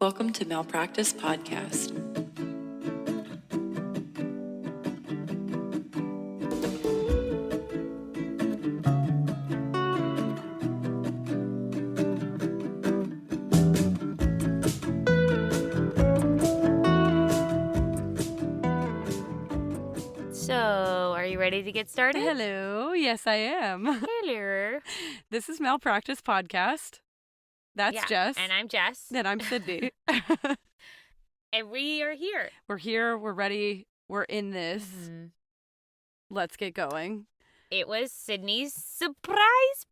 Welcome to Malpractice Podcast. So, are you ready to get started? Hello. Yes, I am. Hello. This is Malpractice Podcast. That's Jess. And I'm Jess. And I'm Sydney. And we are here. We're here. We're ready. We're in this. Mm-hmm. Let's get going. It was Sydney's surprise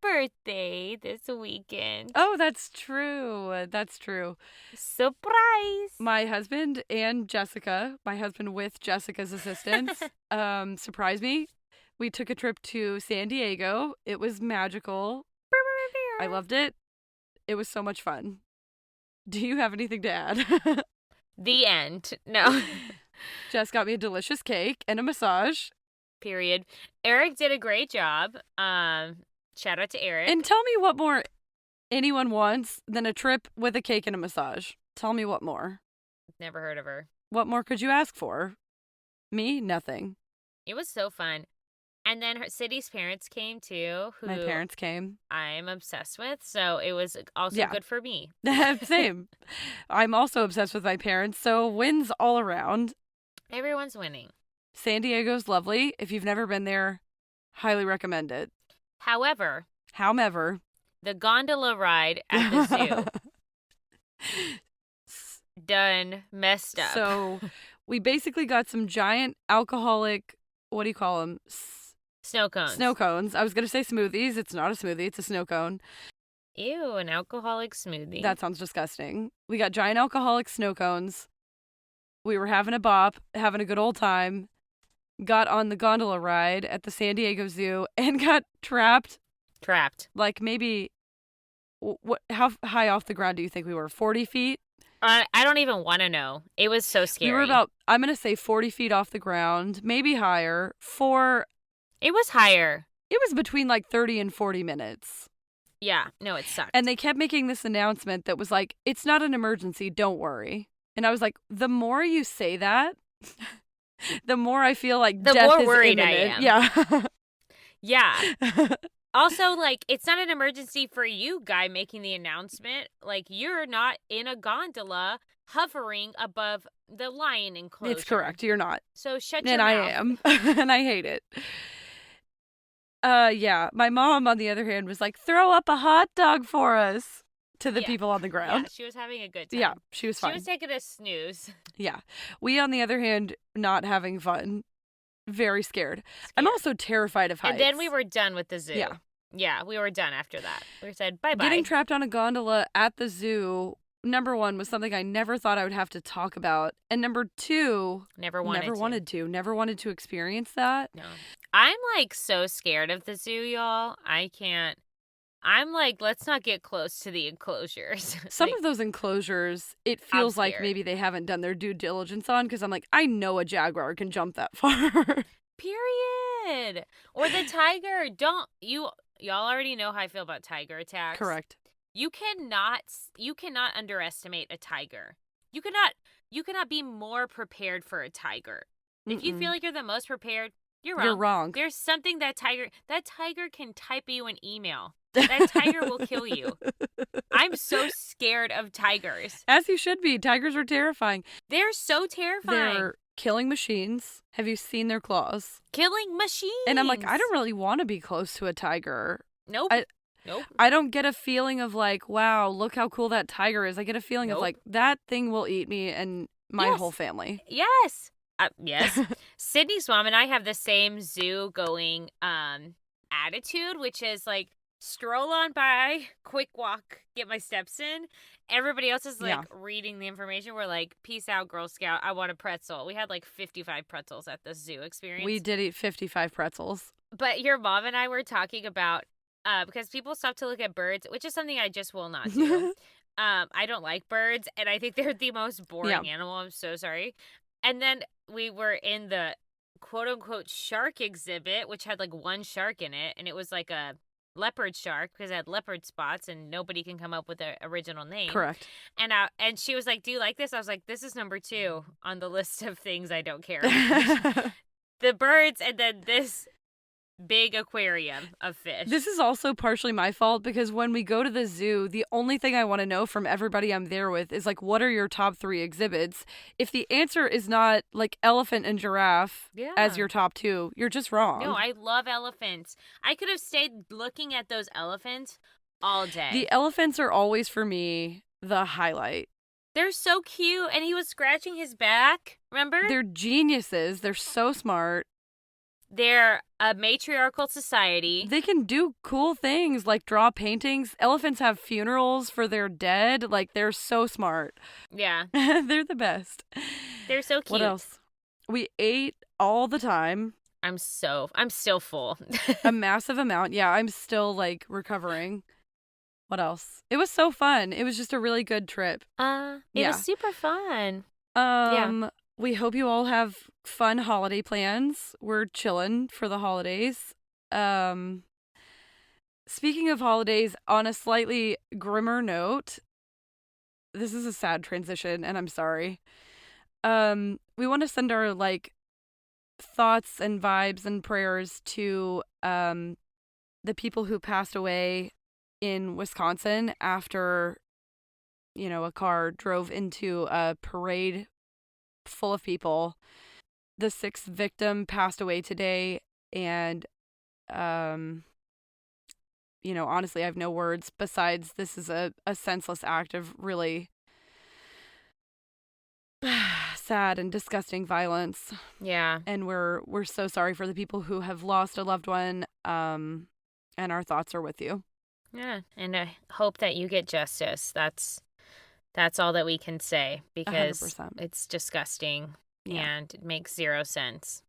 birthday this weekend. Oh, that's true. That's true. Surprise. My husband and Jessica, my husband with Jessica's assistants, surprised me. We took a trip to San Diego. It was magical. I loved it. It was so much fun. Do you have anything to add? The end. No. Jess got me a delicious cake and a massage. Period. Eric did a great job. Shout out to Eric. And tell me what more anyone wants than a trip with a cake and a massage. Tell me what more. Never heard of her. What more could you ask for? Me? Nothing. It was so fun. And then Sydney's parents came too. Who My parents came. I'm obsessed with. So it was also good for me. Same. I'm also obsessed with my parents. So wins all around. Everyone's winning. San Diego's lovely. If you've never been there, highly recommend it. However, the gondola ride at the zoo done messed up. So we basically got some giant alcoholic, what do you call them? Snow cones. Snow cones. I was going to say smoothies. It's not a smoothie. It's a snow cone. Ew, an alcoholic smoothie. That sounds disgusting. We got giant alcoholic snow cones. We were having a bop, having a good old time. Got on the gondola ride at the San Diego Zoo and got trapped. Like maybe, how high off the ground do you think we were? 40 feet? I don't even want to know. It was so scary. We were about, I'm going to say 40 feet off the ground, maybe higher. It was higher. It was between like 30 and 40 minutes. Yeah, no, it sucked. And they kept making this announcement that was like, it's not an emergency, don't worry. And I was like, the more you say that, the more I feel like the death more is worried imminent. I am. Yeah. Yeah. Also, like, it's not an emergency for you, guy, making the announcement. Like, you're not in a gondola hovering above the lion enclosure. It's correct. You're not. So shut your mouth. And I am. And I hate it. Yeah. My mom, on the other hand, was like, throw up a hot dog for us to the people on the ground. Yeah, she was having a good time. Yeah, she was fine. She was taking a snooze. Yeah. We, on the other hand, not having fun. Very scared. I'm also terrified of heights. And then we were done with the zoo. Yeah. Yeah, we were done after that. We said bye-bye. Getting trapped on a gondola at the zoo, number one, was something I never thought I would have to talk about. And number two, never wanted to experience that. No. I'm like so scared of the zoo, y'all. I can't. I'm like, let's not get close to the enclosures. Some of those enclosures, it feels like maybe they haven't done their due diligence on, because I'm like, I know a jaguar can jump that far. Period. Or the tiger. Y'all already know how I feel about tiger attacks. Correct. You cannot underestimate a tiger. You cannot be more prepared for a tiger. If you feel like you're the most prepared, you're wrong. You're wrong. There's something that tiger can type you an email. That tiger will kill you. I'm so scared of tigers. As you should be. Tigers are terrifying. They're so terrifying. They're killing machines. Have you seen their claws? Killing machines. And I'm like, I don't really want to be close to a tiger. Nope. Nope. I don't get a feeling of like, wow, look how cool that tiger is. I get a feeling of like, that thing will eat me and my whole family. Yes. Yes. Sydney's mom and I have the same zoo going attitude, which is like, stroll on by, quick walk, get my steps in. Everybody else is like reading the information. We're like, peace out, Girl Scout. I want a pretzel. We had like 55 pretzels at the zoo experience. We did eat 55 pretzels. But your mom and I were talking about, because people stop to look at birds, which is something I just will not do. I don't like birds, and I think they're the most boring animal. I'm so sorry. And then we were in the quote-unquote shark exhibit, which had like one shark in it, and it was like a leopard shark because it had leopard spots and nobody can come up with an original name. Correct. And she was like, "Do you like this?" I was like, "This is number 2 on the list of things I don't care about." The birds and then this big aquarium of fish. This is also partially my fault because when we go to the zoo, the only thing I want to know from everybody I'm there with is like, what are your top 3 exhibits? If the answer is not like elephant and giraffe as your top 2, you're just wrong. No, I love elephants. I could have stayed looking at those elephants all day. The elephants are always for me the highlight. They're so cute, and he was scratching his back. Remember? They're geniuses. They're so smart. They're a matriarchal society. They can do cool things like draw paintings. Elephants have funerals for their dead. Like, they're so smart. Yeah. They're the best. They're so cute. What else? We ate all the time. I'm still full. A massive amount. Yeah, I'm still like recovering. What else? It was so fun. It was just a really good trip. It was super fun. We hope you all have fun holiday plans. We're chilling for the holidays. Speaking of holidays, on a slightly grimmer note, this is a sad transition, and I'm sorry. We want to send our like thoughts and vibes and prayers to the people who passed away in Wisconsin after, a car drove into a parade full of people. The 6th victim passed away today, and honestly, I have no words besides this is a senseless act of really sad and disgusting violence. Yeah. And we're so sorry for the people who have lost a loved one, and our thoughts are with you. Yeah, and I hope that you get justice. That's all that we can say because 100%. It's disgusting and it makes zero sense.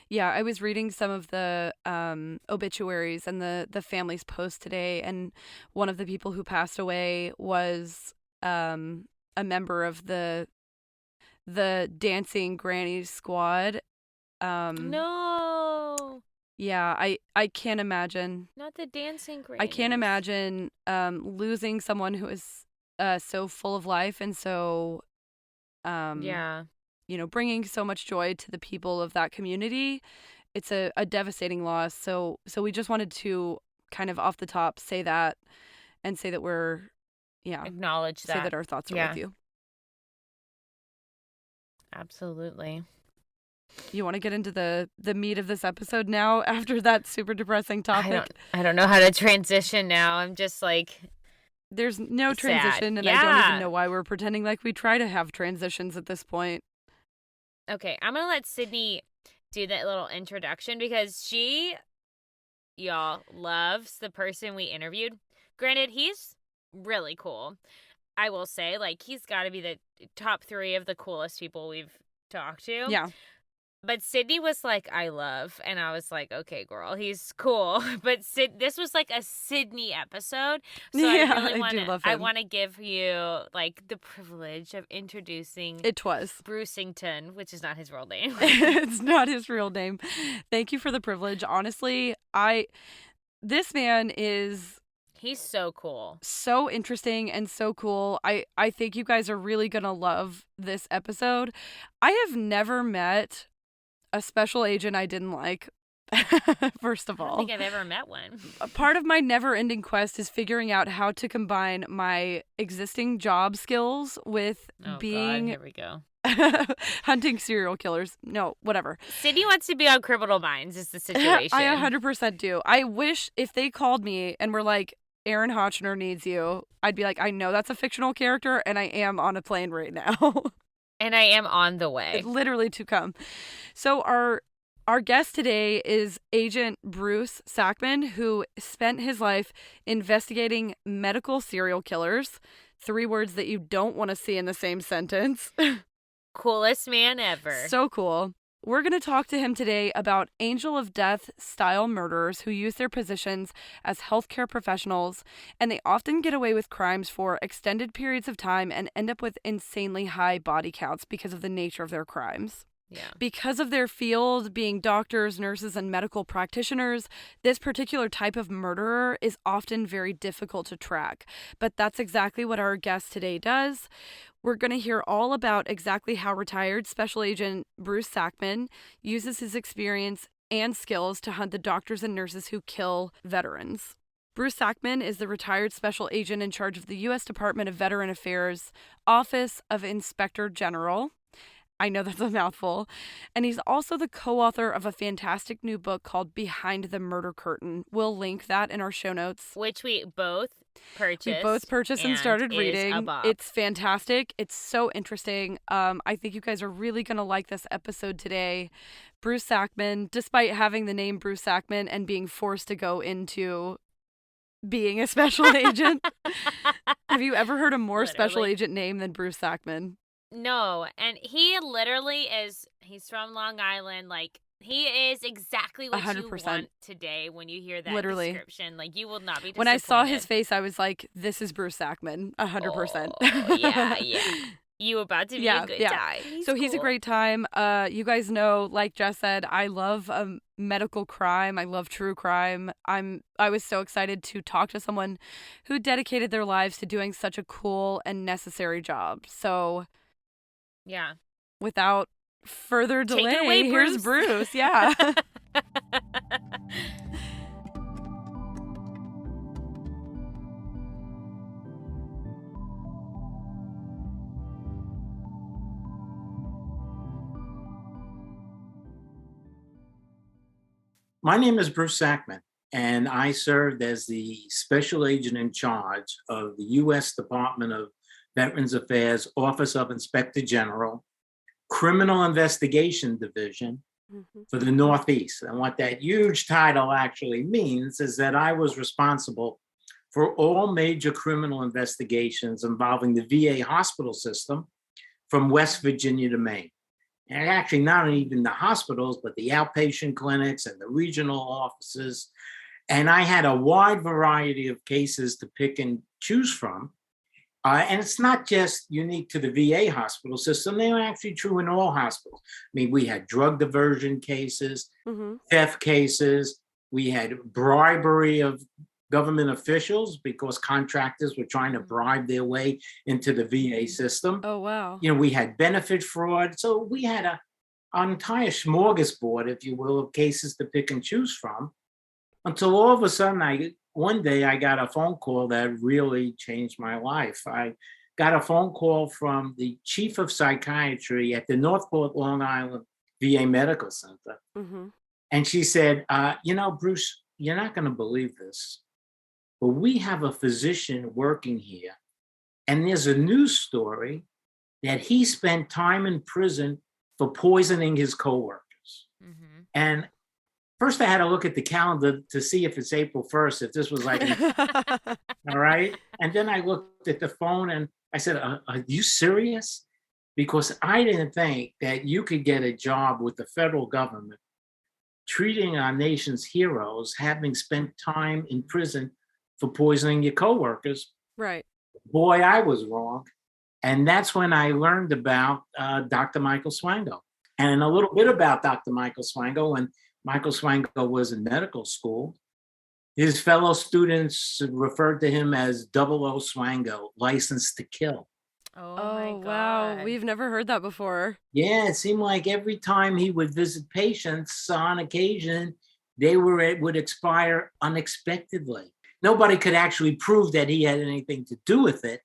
Yeah, I was reading some of the obituaries and the family's post today, and one of the people who passed away was a member of the Dancing Grannies squad. No. Yeah, I can't imagine. Not the Dancing Grannies. I can't imagine losing someone who is so full of life and so bringing so much joy to the people of that community. It's a devastating loss. So we just wanted to kind of off the top say that and say that we're acknowledge that. Say that our thoughts are with you. Absolutely. You want to get into the meat of this episode now after that super depressing topic? I don't know how to transition now. I'm just like, there's no transition, and I don't even know why we're pretending like we try to have transitions at this point. Okay, I'm gonna let Sydney do that little introduction because she, y'all, loves the person we interviewed. Granted, he's really cool. I will say, like, he's got to be the top 3 of the coolest people we've talked to. Yeah. But Sydney was like, I love. And I was like, okay, girl, he's cool. But this was like a Sydney episode. So yeah, I really want to give you like the privilege of introducing Brucington, which is not his real name. It's not his real name. Thank you for the privilege. Honestly, this man is... He's so cool. So interesting and so cool. I think you guys are really going to love this episode. I have never met a special agent I didn't like, first of all. I don't think I've ever met one. A part of my never-ending quest is figuring out how to combine my existing job skills with being... God, here we go. hunting serial killers. No, whatever. Sydney wants to be on Criminal Minds is the situation. I 100% do. I wish if they called me and were like, Aaron Hotchner needs you, I'd be like, I know that's a fictional character, and I am on a plane right now. And I am on the way. Literally to come. So our guest today is Agent Bruce Sackman, who spent his life investigating medical serial killers. 3 words that you don't want to see in the same sentence. Coolest man ever. So cool. We're going to talk to him today about angel of death style murderers who use their positions as healthcare professionals, and they often get away with crimes for extended periods of time and end up with insanely high body counts because of the nature of their crimes. Yeah. Because of their field being doctors, nurses, and medical practitioners, this particular type of murderer is often very difficult to track. But that's exactly what our guest today does. We're going to hear all about exactly how retired Special Agent Bruce Sackman uses his experience and skills to hunt the doctors and nurses who kill veterans. Bruce Sackman is the retired special agent in charge of the U.S. Department of Veteran Affairs Office of Inspector General. I know that's a mouthful. And he's also the co-author of a fantastic new book called Behind the Murder Curtain. We'll link that in our show notes. Which we both purchased. We both purchased and started reading. A It's fantastic. It's so interesting. I think you guys are really going to like this episode today. Bruce Sackman, despite having the name Bruce Sackman and being forced to go into being a special agent. Have you ever heard a more special agent name than Bruce Sackman? No, and he literally is, he's from Long Island, like, he is exactly what 100%. You want today when you hear that description. Like, you will not be disappointed. When I saw his face, I was like, this is Bruce Sackman, 100%. Oh, yeah. You about to be a good time. He's a great time. You guys know, like Jess said, I love medical crime. I love true crime. I was so excited to talk to someone who dedicated their lives to doing such a cool and necessary job. So, yeah. Without further delay, take it away, here's Bruce. Yeah. My name is Bruce Sackman, and I served as the special agent in charge of the U.S. Department of Veterans Affairs Office of Inspector General, Criminal Investigation Division for the Northeast. And what that huge title actually means is that I was responsible for all major criminal investigations involving the VA hospital system from West Virginia to Maine. And actually not even the hospitals, but the outpatient clinics and the regional offices. And I had a wide variety of cases to pick and choose from. And it's not just unique to the VA hospital system. They are actually true in all hospitals. I mean, we had drug diversion cases, theft cases. We had bribery of government officials because contractors were trying to bribe their way into the VA system. Oh, wow. You know, we had benefit fraud. So we had an entire smorgasbord, if you will, of cases to pick and choose from, until all of a sudden, one day I got a phone call that really changed my life. I got a phone call from the chief of psychiatry at the Northport, Long Island VA Medical Center. And she said, Bruce, you're not going to believe this, but we have a physician working here, and there's a news story that he spent time in prison for poisoning his coworkers. And first I had to look at the calendar to see if it's April 1st, if this was like, all right. And then I looked at the phone and I said, are you serious? Because I didn't think that you could get a job with the federal government treating our nation's heroes, having spent time in prison for poisoning your coworkers. Right. Boy, I was wrong. And that's when I learned about Dr. Michael Swango. And a little bit about Dr. Michael Swango. When Michael Swango was in medical school, his fellow students referred to him as 00 Swango, licensed to kill. Oh my God. Wow. We've never heard that before. Yeah, it seemed like every time he would visit patients, on occasion, would expire unexpectedly. Nobody could actually prove that he had anything to do with it,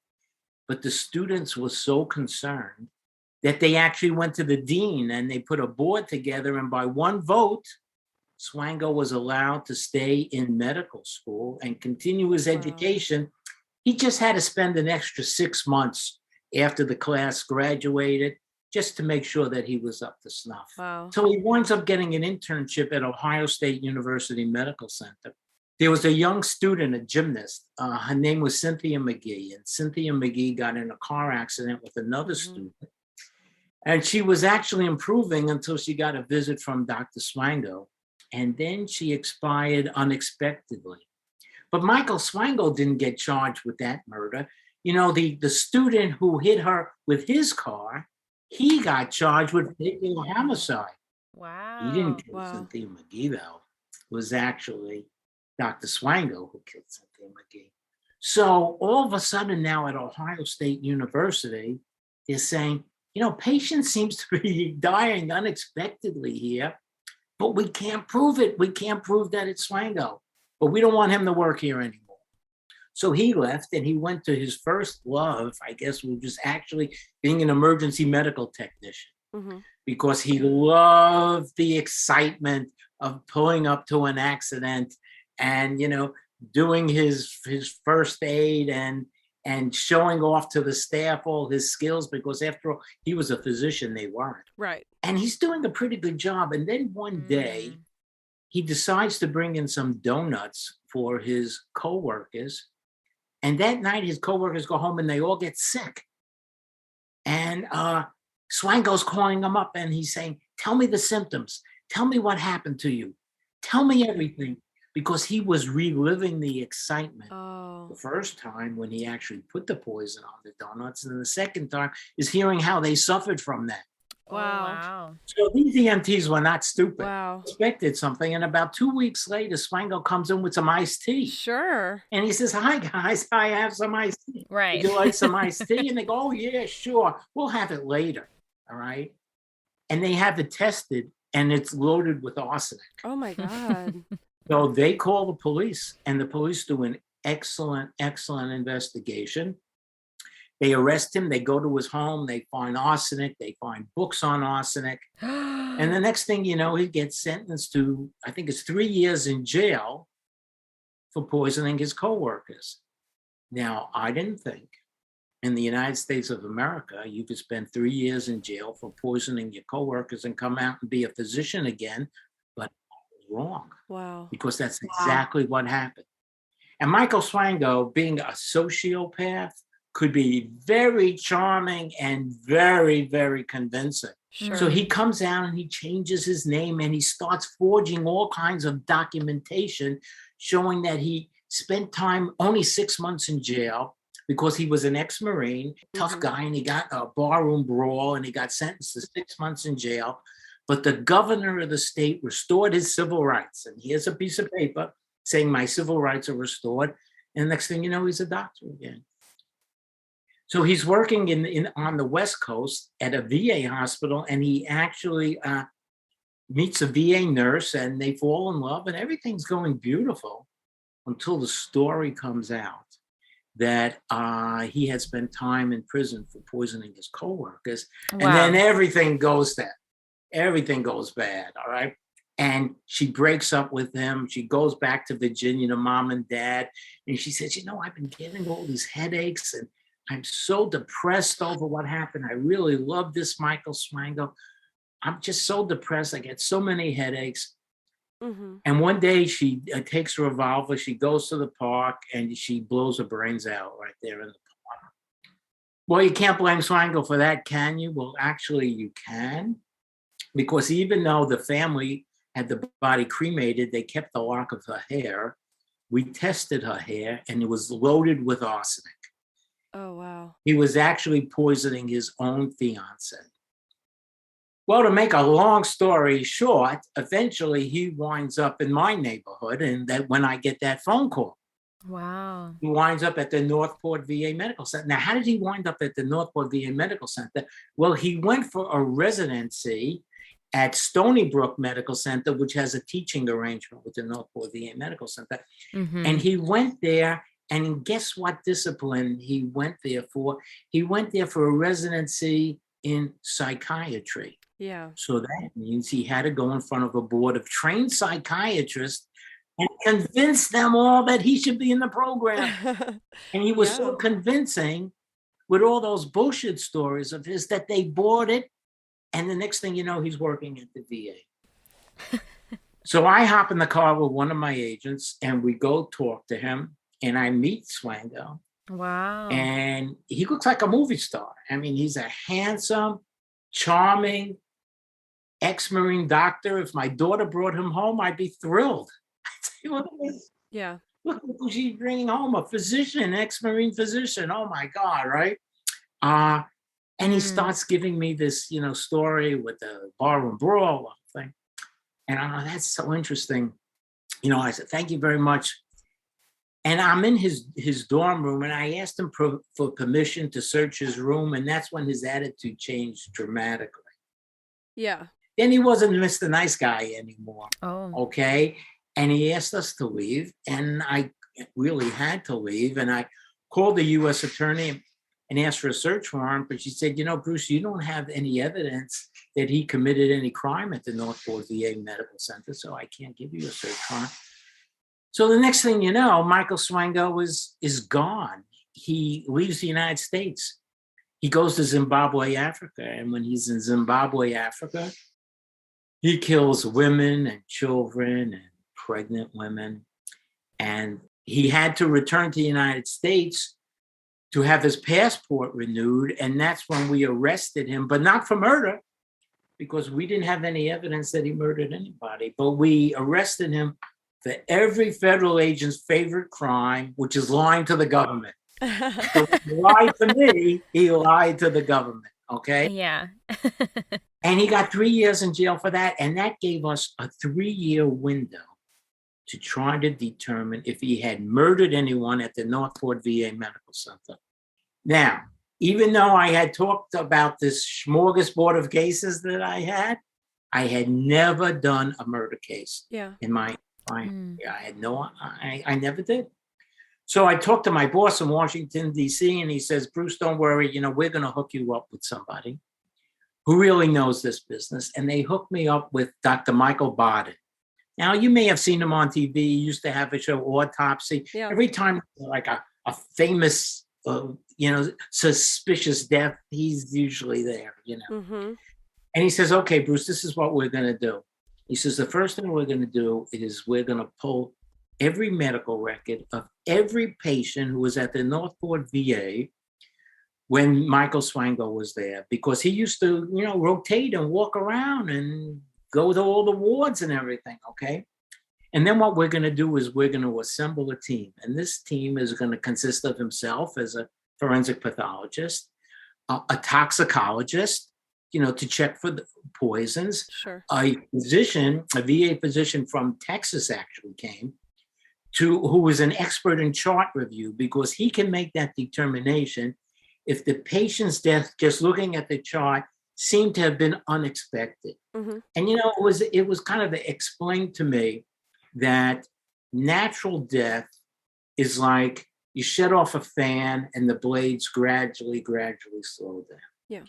but the students were so concerned that they actually went to the dean and they put a board together, and by one vote, Swango was allowed to stay in medical school and continue his education. He just had to spend an extra 6 months after the class graduated just to make sure that he was up to snuff. Wow. So he winds up getting an internship at Ohio State University Medical Center. There was a young student, a gymnast. Her name was Cynthia McGee, and Cynthia McGee got in a car accident with another student. And she was actually improving until she got a visit from Dr. Swango, and then she expired unexpectedly. But Michael Swango didn't get charged with that murder. You know, the student who hit her with his car, He got charged with faking a homicide. He didn't Wow. kill Wow. Cynthia McGee, though. It was actually Dr. Swango who killed Cynthia McGee. So all of a sudden now at Ohio State University, they're saying, patient seems to be dying unexpectedly here, but we can't prove it. We can't prove that it's Swango, but we don't want him to work here anymore. So he left and he went to his first love, I guess, which was actually being an emergency medical technician, Mm-hmm. because he loved the excitement of pulling up to an accident and, doing his first aid and showing off to the staff all his skills, because after all, he was a physician, they weren't. Right. And he's doing a pretty good job. And then one day he decides to bring in some donuts for his coworkers. And that night his coworkers go home and they all get sick. And Swango's calling him up and he's saying, tell me the symptoms. Tell me what happened to you. Tell me everything. Because he was reliving the excitement Oh. the first time when he actually put the poison on the donuts. And the second time is hearing how they suffered from that. Oh, Wow. wow. So these EMTs were not stupid. Wow. Expected something. And about 2 weeks later, Swango comes in with some iced tea. Sure. And he says, hi, guys. I have some iced tea. Right. Would you like some iced tea? And they go, oh, yeah, sure. We'll have it later. All right. And they have it tested and it's loaded with arsenic. Oh my God. So they call the police and the police do an excellent investigation. They arrest him. They go to his home. They find arsenic. They find books on arsenic. And the next thing you know, he gets sentenced to, I think it's 3 years in jail for poisoning his coworkers. Now, I didn't think in the United States of America, you could spend 3 years in jail for poisoning your coworkers and come out and be a physician again, but I was wrong, Wow. because that's exactly what happened. And Michael Swango, being a sociopath, could be very charming and very, very convincing. Sure. So he comes out and he changes his name and he starts forging all kinds of documentation showing that he spent time only 6 months in jail because he was an ex-Marine, tough guy, and he got a barroom brawl and he got sentenced to 6 months in jail. But the governor of the state restored his civil rights. And here's a piece of paper saying my civil rights are restored. And next thing you know, he's a doctor again. So he's working on the West Coast at a VA hospital, and he actually meets a VA nurse, and they fall in love, and everything's going beautiful until the story comes out that he had spent time in prison for poisoning his coworkers, and then everything goes bad. All right. And she breaks up with him. She goes back to Virginia to mom and dad, and she says, I've been getting all these headaches, and I'm so depressed over what happened. I really love this Michael Swango. I'm just so depressed. I get so many headaches. Mm-hmm. And one day she takes a revolver. She goes to the park and she blows her brains out right there in the park. Well, you can't blame Swango for that, can you? Well, actually, you can. Because even though the family had the body cremated, they kept the lock of her hair. We tested her hair and it was loaded with arsenic. Oh, wow. He was actually poisoning his own fiance. Well, to make a long story short, eventually he winds up in my neighborhood, and that when I get that phone call. Wow. He winds up at the Northport VA Medical Center. Now, how did he wind up at the Northport VA Medical Center? Well, he went for a residency at Stony Brook Medical Center, which has a teaching arrangement with the Northport VA Medical Center. Mm-hmm. And he went there. And guess what discipline he went there for? He went there for a residency in psychiatry. Yeah. So that means he had to go in front of a board of trained psychiatrists and convince them all that he should be in the program. And he was so convincing with all those bullshit stories of his that they bought it. And the next thing you know, he's working at the VA. So I hop in the car with one of my agents and we go talk to him. And I meet Swango. Wow. And he looks like a movie star. I mean, he's a handsome, charming ex-Marine doctor. If my daughter brought him home, I'd be thrilled. I'd say, look at this. Yeah. Look who she's bringing home, a physician, ex-Marine physician. Oh my God, right? And he starts giving me this, story with the barroom brawl thing. And I'm like, that's so interesting. I said, thank you very much. And I'm in his dorm room, and I asked him for permission to search his room, and that's when his attitude changed dramatically. Yeah. Then he wasn't Mr. Nice Guy anymore. Oh. Okay. And he asked us to leave, and I really had to leave. And I called the U.S. attorney and asked for a search warrant, but she said, Bruce, you don't have any evidence that he committed any crime at the Northport VA Medical Center, so I can't give you a search warrant. So the next thing you know, Michael Swango is gone. He leaves the United States. He goes to Zimbabwe, Africa. And when he's in Zimbabwe, Africa, he kills women and children and pregnant women. And he had to return to the United States to have his passport renewed. And that's when we arrested him, but not for murder, because we didn't have any evidence that he murdered anybody. But we arrested him for every federal agent's favorite crime, which is lying to the government. So he lied to me, he lied to the government, okay? Yeah. And he got 3 years in jail for that, and that gave us a 3-year window to try to determine if he had murdered anyone at the Northport VA Medical Center. Now, even though I had talked about this smorgasbord of cases that I had never done a murder case in my I never did. So I talked to my boss in Washington, D.C., and he says, Bruce, don't worry, we're going to hook you up with somebody who really knows this business. And they hooked me up with Dr. Michael Bodden. Now, you may have seen him on TV. He used to have a show, Autopsy. Yeah. Every time like a famous, suspicious death, he's usually there, Mm-hmm. And he says, okay, Bruce, this is what we're going to do. He says, the first thing we're going to do is we're going to pull every medical record of every patient who was at the Northport VA when Michael Swango was there, because he used to, rotate and walk around and go to all the wards and everything, okay? And then what we're going to do is we're going to assemble a team. And this team is going to consist of himself as a forensic pathologist, a toxicologist, to check for the poisons. Sure. A VA physician from Texas actually came who was an expert in chart review, because he can make that determination if the patient's death, just looking at the chart, seemed to have been unexpected. Mm-hmm. And, it was kind of explained to me that natural death is like you shut off a fan and the blades gradually slow down. Yeah.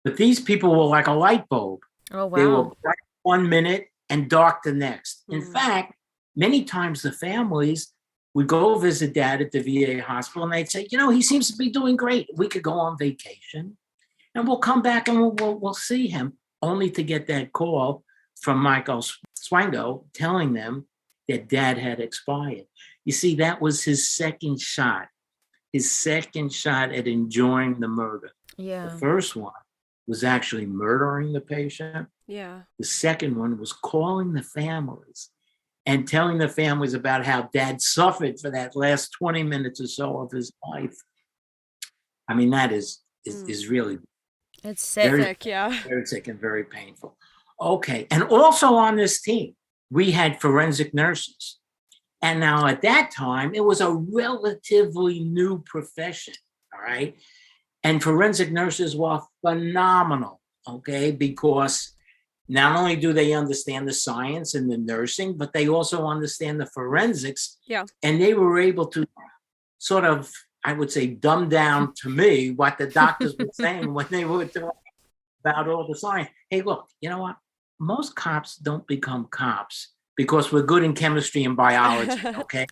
But these people were like a light bulb. Oh, wow. They were bright 1 minute and dark the next. Mm. In fact, many times the families would go visit Dad at the VA hospital and they'd say, he seems to be doing great. We could go on vacation and we'll come back and we'll see him, only to get that call from Michael Swango telling them that Dad had expired. You see, that was his second shot at enjoying the murder. Yeah. The first one was actually murdering the patient. Yeah. The second one was calling the families and telling the families about how Dad suffered for that last 20 minutes or so of his life. I mean, that is really it's sick. Very sick and very painful. Okay. And also on this team, we had forensic nurses. And now at that time, it was a relatively new profession. All right. And forensic nurses were phenomenal, okay, because not only do they understand the science and the nursing, but they also understand the forensics. Yeah. And they were able to sort of, I would say, dumb down to me what the doctors were saying when they were talking about all the science. Hey, look, you know what? Most cops don't become cops because we're good in chemistry and biology, okay?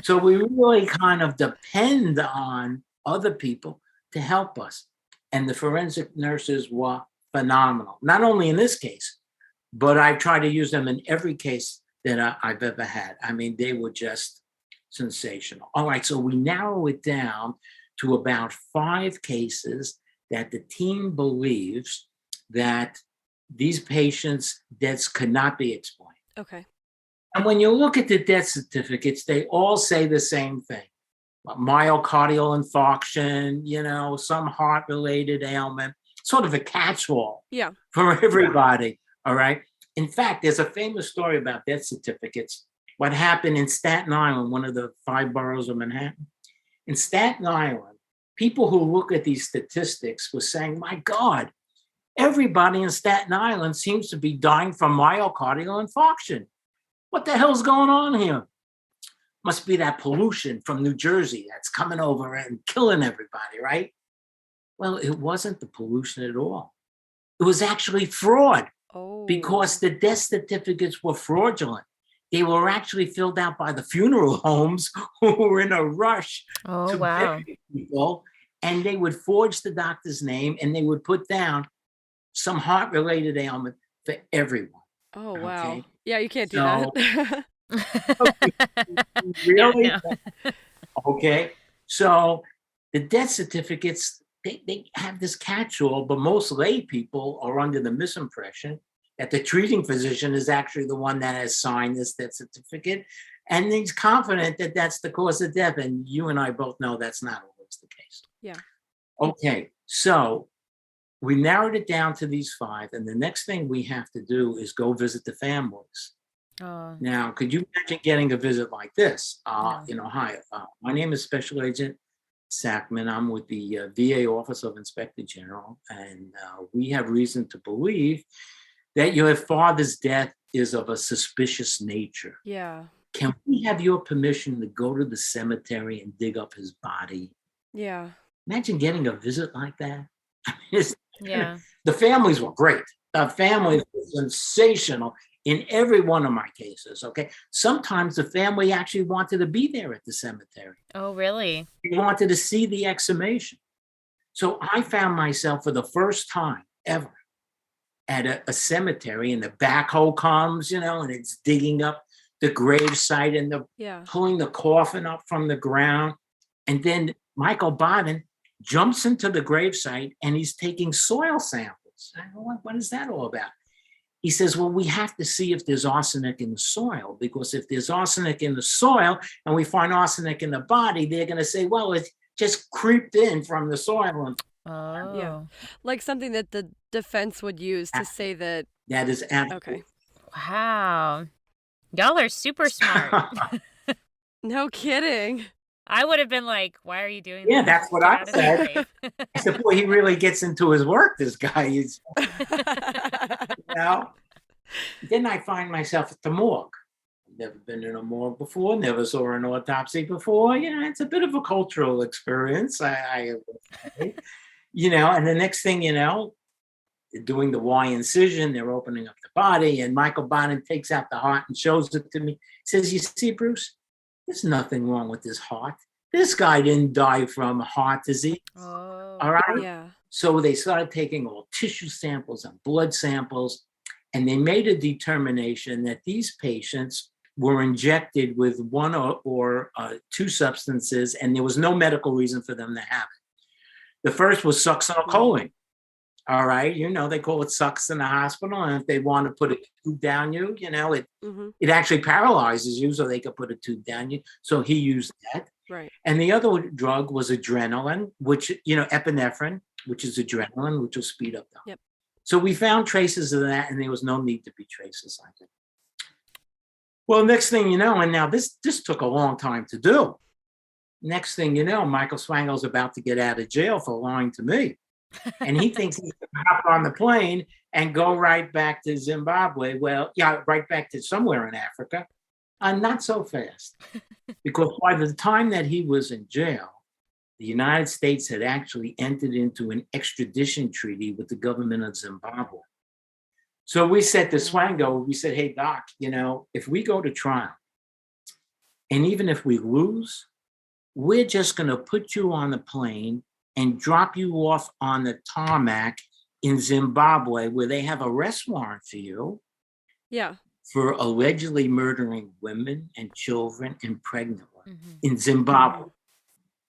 So we really kind of depend on other people to help us. And the forensic nurses were phenomenal, not only in this case, but I try to use them in every case that I've ever had. I mean, they were just sensational. All right, so we narrow it down to about 5 cases that the team believes that these patients' deaths could not be explained. Okay. And when you look at the death certificates, they all say the same thing. myocardial infarction, some heart-related ailment, sort of a catch-all Yeah. for everybody, all right? In fact, there's a famous story about death certificates. What happened in Staten Island, one of the 5 boroughs of Manhattan. In Staten Island, people who look at these statistics were saying, my God, everybody in Staten Island seems to be dying from myocardial infarction. What the hell's going on here? Must be that pollution from New Jersey that's coming over and killing everybody, right? Well, it wasn't the pollution at all. It was actually fraud because the death certificates were fraudulent. They were actually filled out by the funeral homes who were in a rush to bury people, and they would forge the doctor's name and they would put down some heart-related ailment for everyone. Oh, wow. Okay? Yeah, you can't do So- that. Really? Yeah, Okay. So the death certificates, they have this catch-all, but most lay people are under the misimpression that the treating physician is actually the one that has signed this death certificate, and he's confident that that's the cause of death. And you and I both know that's not always the case. Yeah. Okay. So we narrowed it down to these 5, and the next thing we have to do is go visit the families. Now, could you imagine getting a visit like this? No. Hi, my name is Special Agent Sackman. I'm with the VA Office of Inspector General, and we have reason to believe that your father's death is of a suspicious nature. Yeah. Can we have your permission to go to the cemetery and dig up his body? Yeah. Imagine getting a visit like that. It's- Yeah. The families were great. The families were sensational in every one of my cases, okay? Sometimes the family actually wanted to be there at the cemetery. Oh, really? They wanted to see the exhumation. So I found myself for the first time ever at a cemetery, and the backhoe comes, and it's digging up the grave site and Yeah. pulling the coffin up from the ground. And then Michael Baden jumps into the gravesite and he's taking soil samples. I go, what is that all about? He says, well, we have to see if there's arsenic in the soil, because if there's arsenic in the soil and we find arsenic in the body, they're going to say, well, it just creeped in from the soil. And Oh. Like something that the defense would use to say that. that is absolutely Okay. Wow. Y'all are super smart. No kidding. I would have been like, why are you doing Yeah, that? that's what Get I out of the said. grave. I said, boy, he really gets into his work, this guy. He's, Then I find myself at the morgue. Never been in a morgue before, never saw an autopsy before. It's a bit of a cultural experience. And the next thing you know, they're doing the Y incision, they're opening up the body, and Michael Baden takes out the heart and shows it to me. He says, you see, Bruce, there's nothing wrong with this heart. This guy didn't die from heart disease. Oh. All right. Yeah. So they started taking all tissue samples and blood samples, and they made a determination that these patients were injected with 1 or 2 substances, and there was no medical reason for them to have it. The first was succinylcholine. All right. They call it sucks in the hospital. And if they want to put a tube down you, it actually paralyzes you, so they could put a tube down you. So he used that. Right. And the other drug was adrenaline, which, epinephrine, which is adrenaline, which will speed up the heart. Yep. So we found traces of that, and there was no need to be traces like it. Well, next thing you know, and now this took a long time to do. Next thing you know, Michael Swangel's about to get out of jail for lying to me. And he thinks he's going to hop on the plane and go right back to Zimbabwe. Well, yeah, right back to somewhere in Africa. Not so fast. Because by the time that he was in jail, the United States had actually entered into an extradition treaty with the government of Zimbabwe. So we said to Swango, we said, hey, Doc, if we go to trial, and even if we lose, we're just going to put you on the plane and drop you off on the tarmac in Zimbabwe, where they have arrest warrant for you. Yeah. For allegedly murdering women and children and pregnant women in Zimbabwe.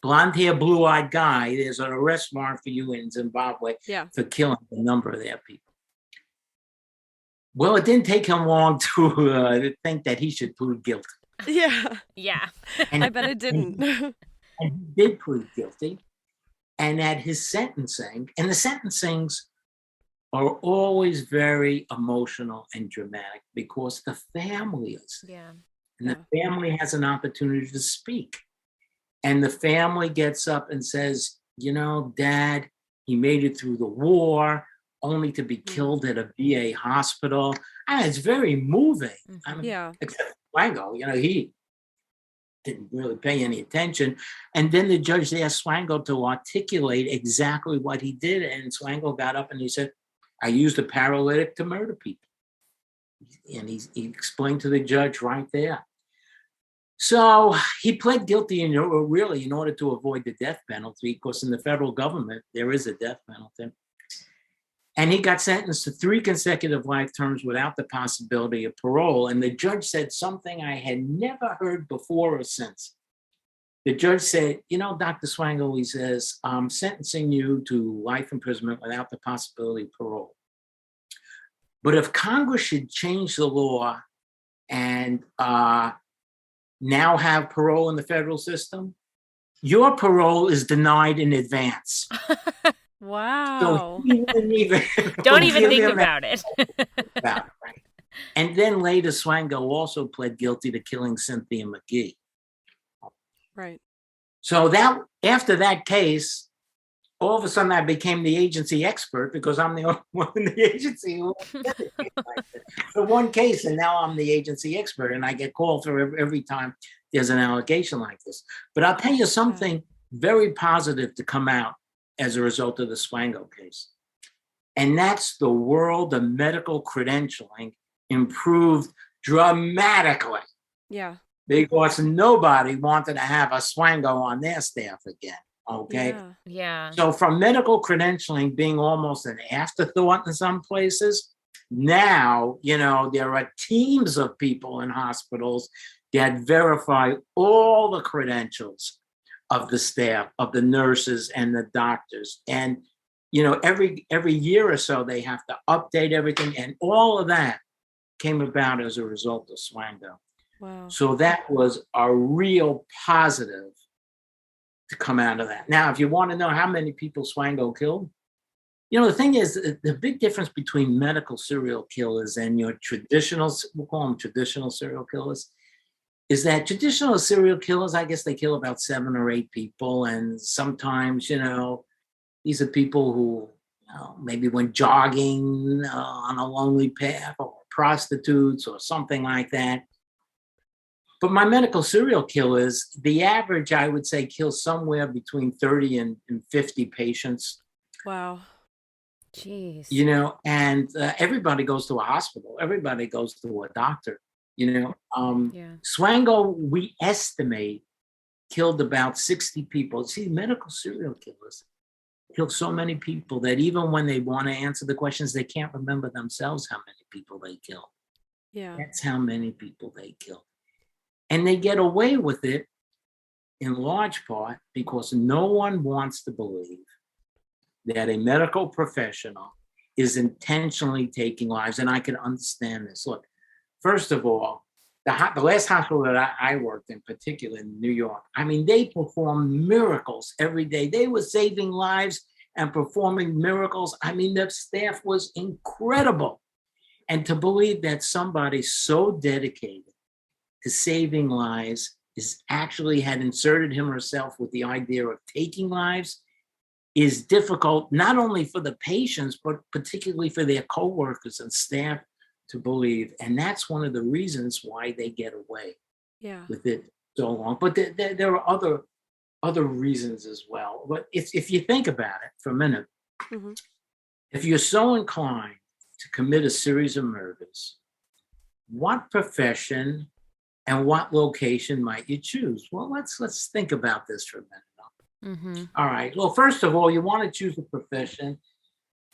Blonde hair, blue-eyed guy, there's an arrest warrant for you in Zimbabwe for killing a number of their people. Well, it didn't take him long to think that he should plead guilty. Yeah. Yeah. And I bet it didn't. And he did plead guilty. And at his sentencing, and the sentencings are always very emotional and dramatic because the family is there. Yeah. And the family has an opportunity to speak. And the family gets up and says, you know, Dad, he made it through the war only to be killed at a VA hospital. And it's very moving. I mean, Yeah. except Swango, you know, he didn't really pay any attention. And then the judge asked Swango to articulate exactly what he did. And Swango got up and he said, I used a paralytic to murder people. And he explained to the judge right there. So he pled guilty really in order to avoid the death penalty, because in the federal government, there is a death penalty. And he got sentenced to 3 consecutive life terms without the possibility of parole. And the judge said something I had never heard before or since. The judge said, you know, Dr. Swango, he says, I'm sentencing you to life imprisonment without the possibility of parole. But if Congress should change the law and now have parole in the federal system, your parole is denied in advance. Wow. So he didn't even Don't even think about it. Right. And then later, Swango also pled guilty to killing Cynthia McGee. Right. So that after that case, all of a sudden I became the agency expert because I'm the only one in the agency who for one case, and now I'm the agency expert, and I get called for every time there's an allegation like this. But I'll tell you something very positive to come out as a result of the Swango case. And that's the world of medical credentialing improved dramatically. Yeah. Because nobody wanted to have a Swango on their staff again. Okay. Yeah. So from medical credentialing being almost an afterthought in some places, now, you know, there are teams of people in hospitals that verify all the credentials of the staff, of the nurses and the doctors. And, you know, every year or so, they have to update everything. And all of that came about as a result of Swango. Wow. So that was a real positive to come out of that. Now, if you want to know how many people Swango killed, you know, the thing is, the big difference between medical serial killers and your traditional, we'll call them traditional serial killers, is that traditional serial killers, I guess they kill about 7 or 8 people. And sometimes, you know, these are people who, you know, maybe went jogging on a lonely path, or prostitutes or something like that. But my medical serial killers, the average, I would say, kills somewhere between 30 and 50 patients. Wow. Jeez. You know, and everybody goes to a hospital. Everybody goes to a doctor, you know. Swango, we estimate, killed about 60 people. See, medical serial killers kill so many people that even when they want to answer the questions, they can't remember themselves how many people they killed. Yeah. That's how many people they killed. And they get away with it in large part because no one wants to believe that a medical professional is intentionally taking lives. And I can understand this. Look, first of all, the last hospital that I worked in, particularly in New York, I mean, they performed miracles every day. They were saving lives and performing miracles. I mean, the staff was incredible. And to believe that somebody so dedicated to saving lives is actually had inserted him or herself with the idea of taking lives is difficult, not only for the patients, but particularly for their coworkers and staff to believe. And that's one of the reasons why they get away with it so long. But there are other reasons as well. But if you think about it for a minute, if you're so inclined to commit a series of murders, what profession and what location might you choose? Well, let's think about this for a minute. All right. Well, first of all, you want to choose a profession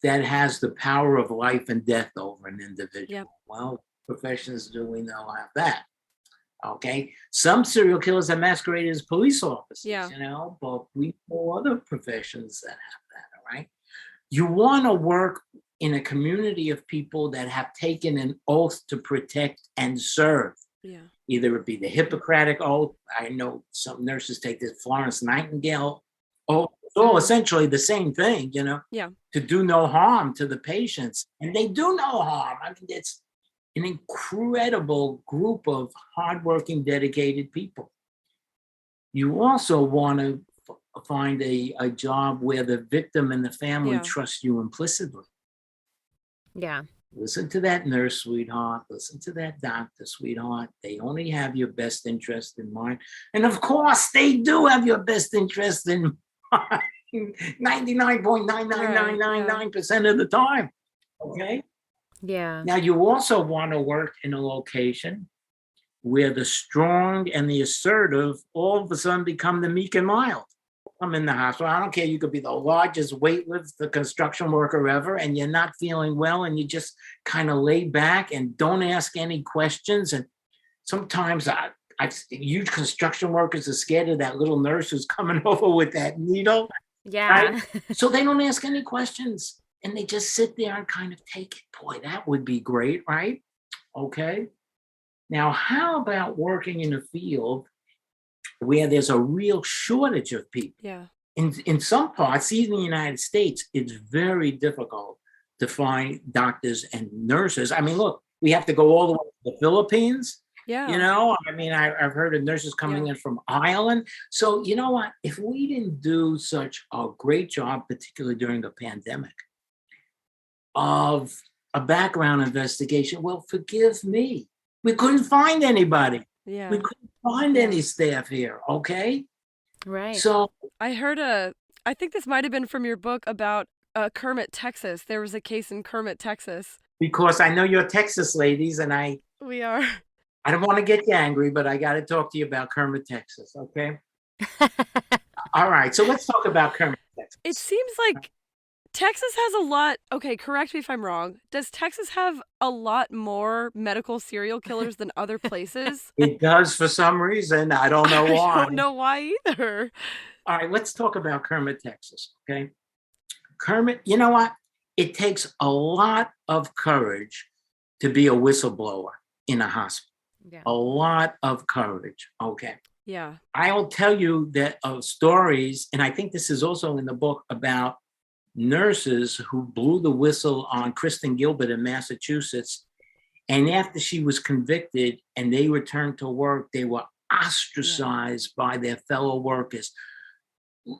that has the power of life and death over an individual. Yep. Well, professions do we know have that? Okay. Some serial killers are masqueraded as police officers, you know, but we know other professions that have that. All right. You want to work in a community of people that have taken an oath to protect and serve. Yeah. Either it be the Hippocratic oath. I know some nurses take this Florence Nightingale oath. It's all essentially the same thing, Yeah. to do no harm to the patients. And they do no harm. I mean, it's an incredible group of hardworking, dedicated people. You also want to find a job where the victim and the family Yeah. trust you implicitly. Yeah. Listen to that nurse, sweetheart. Listen to that doctor, sweetheart. They only have your best interest in mind. And of course, they do have your best interest in mind 99.99999% of the time. Okay? Yeah. Now, you also want to work in a location where the strong and the assertive all of a sudden become the meek and mild. I'm in the hospital. I don't care. You could be the largest weightlifter, construction worker ever, and you're not feeling well, and you just kind of lay back and don't ask any questions. And sometimes huge construction workers are scared of that little nurse who's coming over with that needle. Yeah. Right? So they don't ask any questions, and they just sit there and kind of take it. Boy, that would be great, right? Okay. Now, how about working in a field where there's a real shortage of people? Yeah. In some parts, even in the United States, it's very difficult to find doctors and nurses. I mean, look, we have to go all the way to the Philippines. Yeah. I mean, I've heard of nurses coming in from Ireland. So, you know what? If we didn't do such a great job, particularly during the pandemic, of a background investigation, well, forgive me. We couldn't find anybody. Yeah. We couldn't find any staff here, okay? Right. So I heard I think this might have been from your book about Kermit, Texas. There was a case in Kermit, Texas. because I know you're Texas ladies, and We are. I don't want to get you angry, but I got to talk to you about Kermit, Texas, okay? All right, so let's talk about Kermit, Texas. It seems like Texas has a lot. Okay, correct me if I'm wrong. Does Texas have a lot more medical serial killers than other places? It does for some reason. I don't know why. I don't know why either. All right, let's talk about Kermit, Texas, okay? Kermit, you know what? It takes a lot of courage to be a whistleblower in a hospital. Yeah. A lot of courage, okay? Yeah. I'll tell you that of stories, and I think this is also in the book, about nurses who blew the whistle on Kristen Gilbert in Massachusetts. And after she was convicted and they returned to work, they were ostracized by their fellow workers.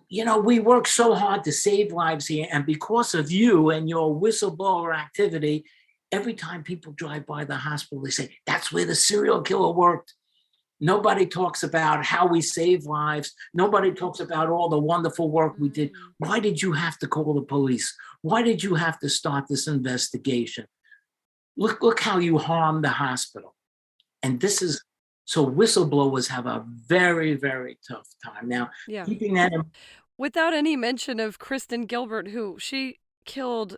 We work so hard to save lives here. And because of you and your whistleblower activity, every time people drive by the hospital, they say, that's where the serial killer worked. Nobody talks about how we save lives. Nobody talks about all the wonderful work we did. Why did you have to call the police? Why did you have to start this investigation? Look how you harmed the hospital. And so whistleblowers have a very, very tough time. Now, keeping that in, without any mention of Kristen Gilbert, who she killed,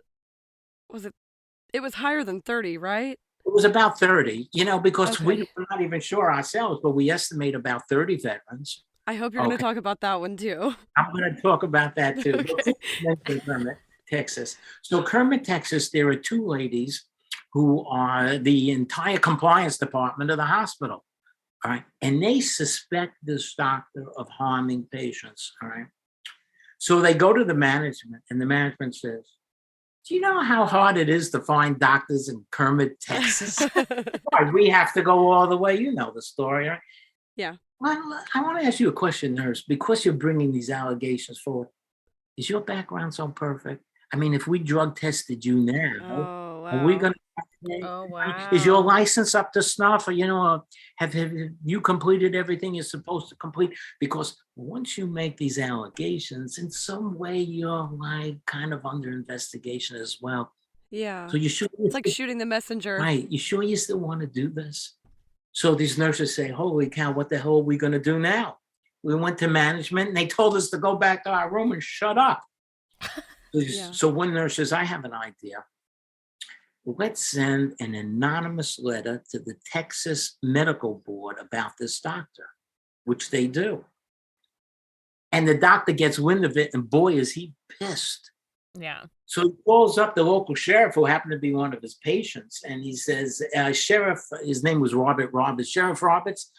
it was higher than 30, right? It was about 30, because we're not even sure ourselves, but we estimate about 30 veterans. I hope you're going to talk about that one too. I'm going to talk about that too. Okay. Kermit, Texas. So Kermit, Texas, there are two ladies who are the entire compliance department of the hospital. All right. And they suspect this doctor of harming patients. All right. So they go to the management, and the management says, do you know how hard it is to find doctors in Kermit, Texas? Why, we have to go all the way. You know the story, right? Yeah. Well, I want to ask you a question, nurse, because you're bringing these allegations forward. Is your background so perfect? I mean, if we drug tested you now, are we going to? Oh, wow. Is your license up to snuff? Or, have you completed everything you're supposed to complete? Because once you make these allegations, in some way, you're like kind of under investigation as well. Yeah. So you should. It's like shooting the messenger. Right. You sure you still want to do this? So these nurses say, holy cow, what the hell are we going to do now? We went to management and they told us to go back to our room and shut up. So one nurse says, I have an idea. Let's send an anonymous letter to the Texas Medical Board about this doctor, which they do. And the doctor gets wind of it, and boy, is he pissed. Yeah. So he calls up the local sheriff, who happened to be one of his patients, and he says, Sheriff, his name was Robert Roberts. Sheriff Roberts,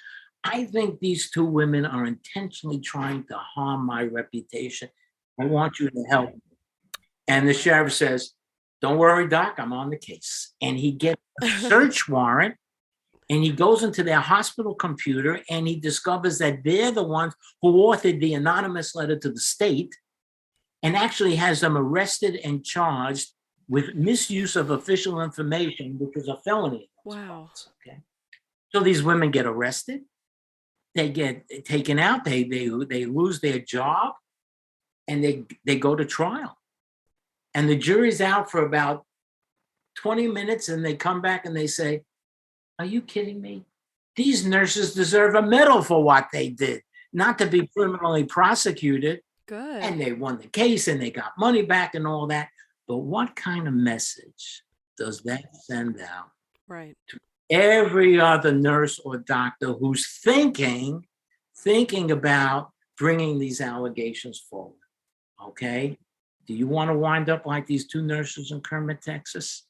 I think these two women are intentionally trying to harm my reputation. I want you to help me. And the sheriff says, don't worry, Doc, I'm on the case. And he gets a search warrant, and he goes into their hospital computer, and he discovers that they're the ones who authored the anonymous letter to the state, and actually has them arrested and charged with misuse of official information, which is a felony. Wow. Okay. So these women get arrested, they get taken out, they lose their job, and they go to trial. And the jury's out for about 20 minutes, and they come back and they say, are you kidding me? These nurses deserve a medal for what they did, not to be criminally prosecuted. Good. And they won the case and they got money back and all that. But what kind of message does that send out Right. to every other nurse or doctor who's thinking about bringing these allegations forward? Okay. Do you want to wind up like these two nurses in Kermit, Texas?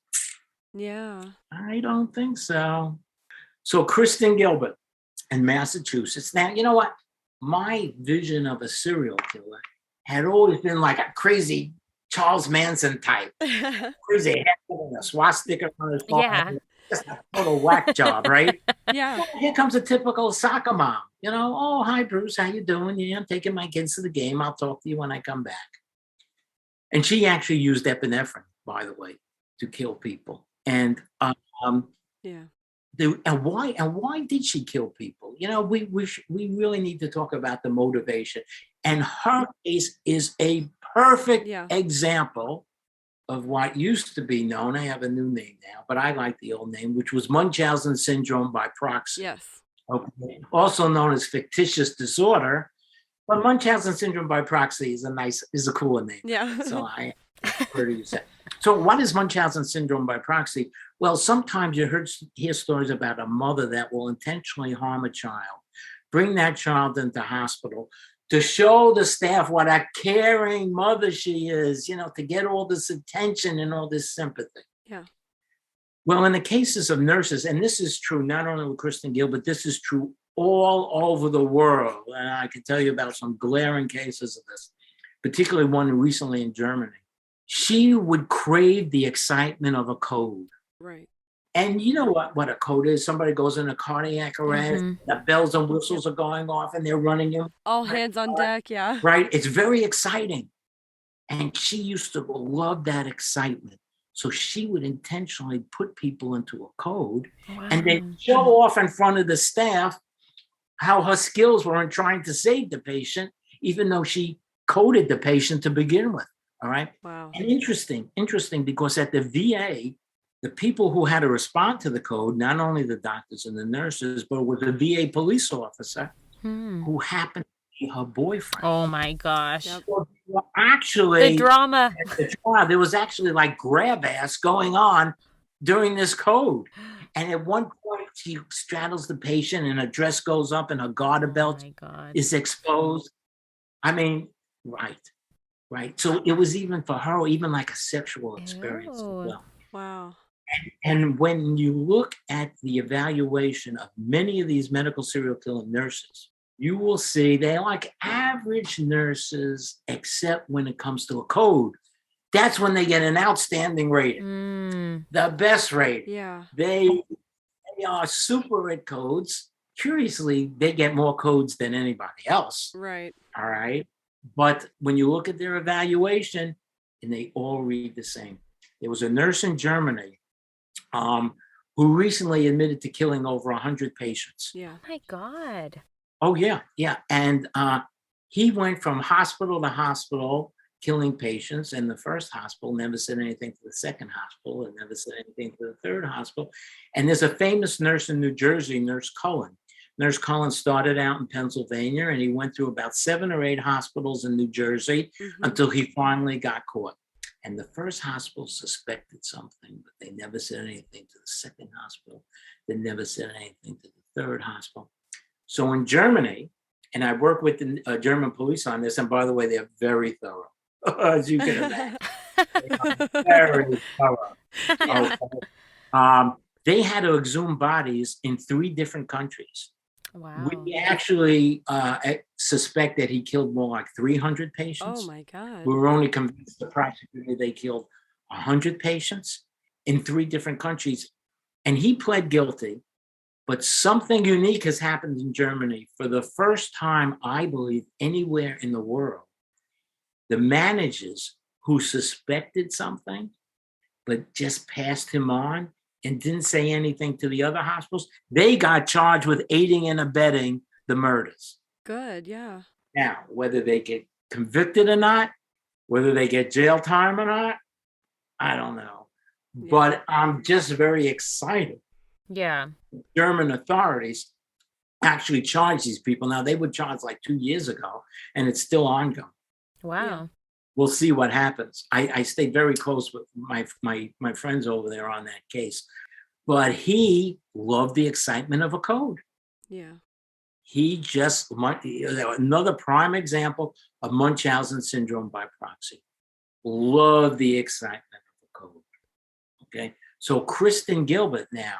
Yeah. I don't think so. So Kristen Gilbert in Massachusetts. Now, you know what? My vision of a serial killer had always been like a crazy Charles Manson type. Crazy head and a swastika on his Yeah. Just a total whack job, right? Yeah. Here comes a typical soccer mom. You know, oh, hi, Bruce, how you doing? Yeah, I'm taking my kids to the game. I'll talk to you when I come back. And she actually used epinephrine, by the way, to kill people. And Yeah. and why did she kill people? You know, we really need to talk about the motivation. And her case is a perfect example of what used to be known. I have a new name now, but I like the old name, which was Munchausen syndrome by proxy. Yes. Okay. Also known as fictitious disorder. But Munchausen syndrome by proxy is a cooler name. Yeah. So I prefer to use that. So what is Munchausen syndrome by proxy? Well, sometimes you hear stories about a mother that will intentionally harm a child, bring that child into hospital to show the staff what a caring mother she is, you know, to get all this attention and all this sympathy. Yeah. Well, in the cases of nurses, and this is true not only with Kristen Gilbert, this is true all over the world. And I can tell you about some glaring cases of this, particularly one recently in Germany. She would crave the excitement of a code. Right. And you know what a code is? Somebody goes in a cardiac arrest, the bells and whistles are going off and they're running you. All hands on deck, yeah. Right? It's very exciting. And she used to love that excitement. So she would intentionally put people into a code and then show off in front of the staff how her skills were in trying to save the patient, even though she coded the patient to begin with. All right. Wow. And interesting, because at the VA, the people who had to respond to the code, not only the doctors and the nurses, but with a VA police officer who happened to be her boyfriend. Oh my gosh. Yep. Well, actually, The drama. There was actually like grab ass going on during this code. And at one point, she straddles the patient and her dress goes up and her garter belt is exposed. I mean, right. So it was even for her, even like a sexual experience as well. Wow. And when you look at the evaluation of many of these medical serial killer nurses, you will see they're like average nurses, except when it comes to a code. That's when they get an outstanding rating, the best rating. Yeah. They are super at codes. Curiously, they get more codes than anybody else. Right. All right. But when you look at their evaluation, and they all read the same. There was a nurse in Germany who recently admitted to killing over 100 patients. Yeah. Oh my God. Oh, yeah. And he went from hospital to hospital killing patients. And the first hospital never said anything to the second hospital and never said anything to the third hospital. And there's a famous nurse in New Jersey, Nurse Cullen. Nurse Cullen started out in Pennsylvania, and he went through about 7 or 8 hospitals in New Jersey until he finally got caught. And the first hospital suspected something, but they never said anything to the second hospital. They never said anything to the third hospital. So in Germany, and I work with the German police on this, and by the way, they're very thorough, as you can imagine. Very thorough. Yeah. Okay. They had to exhume bodies in 3 different countries. Wow. We actually suspect that he killed more like 300 Oh patients. my God. We were only convinced approximately they killed 100 patients in 3 different countries. And he pled guilty. But something unique has happened in Germany. For the first time, I believe, anywhere in the world, the managers who suspected something but just passed him on and didn't say anything to the other hospitals, they got charged with aiding and abetting the murders. Good. Yeah. Now, whether they get convicted or not, whether they get jail time or not, I don't know. Yeah. But I'm just very excited. Yeah. German authorities actually charge these people. Now, they would charge like 2 years ago, and it's still ongoing. Wow. We'll see what happens. I stayed very close with my friends over there on that case. But he loved the excitement of a code. Yeah. He just, another prime example of Munchausen syndrome by proxy. Love the excitement of the code. Okay. So Kristen Gilbert now,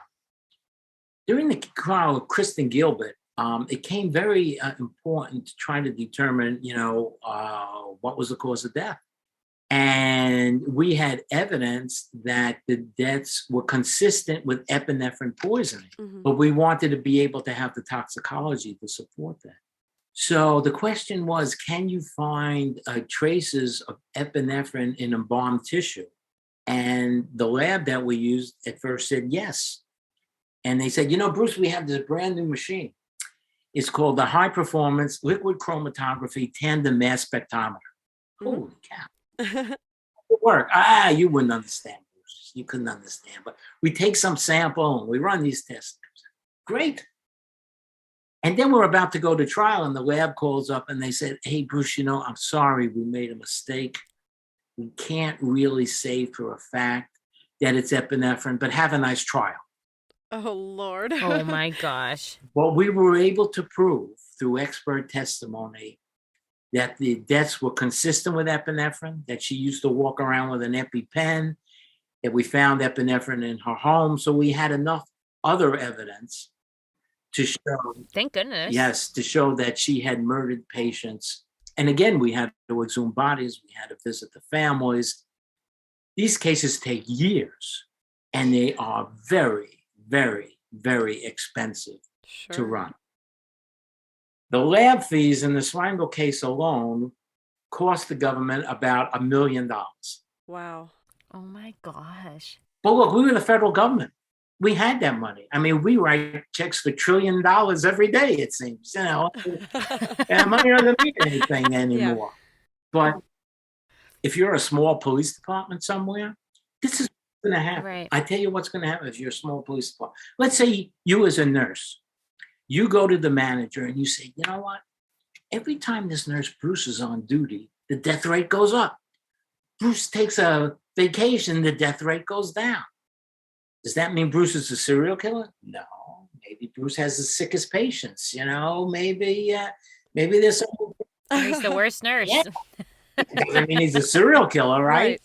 during the trial of Kristen Gilbert, it came very important to try to determine, what was the cause of death. And we had evidence that the deaths were consistent with epinephrine poisoning, but we wanted to be able to have the toxicology to support that. So the question was, can you find traces of epinephrine in embalmed tissue? And the lab that we used at first said yes. And they said, Bruce, we have this brand new machine. It's called the High Performance Liquid Chromatography Tandem Mass Spectrometer. Holy cow. It work. You wouldn't understand, Bruce. You couldn't understand. But we take some sample and we run these tests. Great. And then we're about to go to trial, and the lab calls up and they said, hey, Bruce, I'm sorry, we made a mistake. We can't really say for a fact that it's epinephrine, but have a nice trial. Oh, Lord. Oh my gosh. What we were able to prove through expert testimony that the deaths were consistent with epinephrine, that she used to walk around with an EpiPen, that we found epinephrine in her home. So we had enough other evidence to show, Thank goodness. yes, to show that she had murdered patients. And again, we had to exhume bodies. We had to visit the families. These cases take years, and they are very, very, very expensive to run. The lab fees in the Swangel case alone cost the government about $1 million. Wow. Oh my gosh. But look, we were the federal government. We had that money. I mean, we write checks for $1 trillion every day, it seems. And money doesn't mean anything anymore. But if you're a small police department somewhere, this is what's going to happen. Right. I tell you what's going to happen if you're a small police department. Let's say you as a nurse, you go to the manager and you say, you know what? Every time this nurse Bruce is on duty, the death rate goes up. Bruce takes a vacation, the death rate goes down. Does that mean Bruce is a serial killer? No. Maybe Bruce has the sickest patients. Maybe there's some. He's the worst nurse. Yeah. Doesn't mean he's a serial killer, right?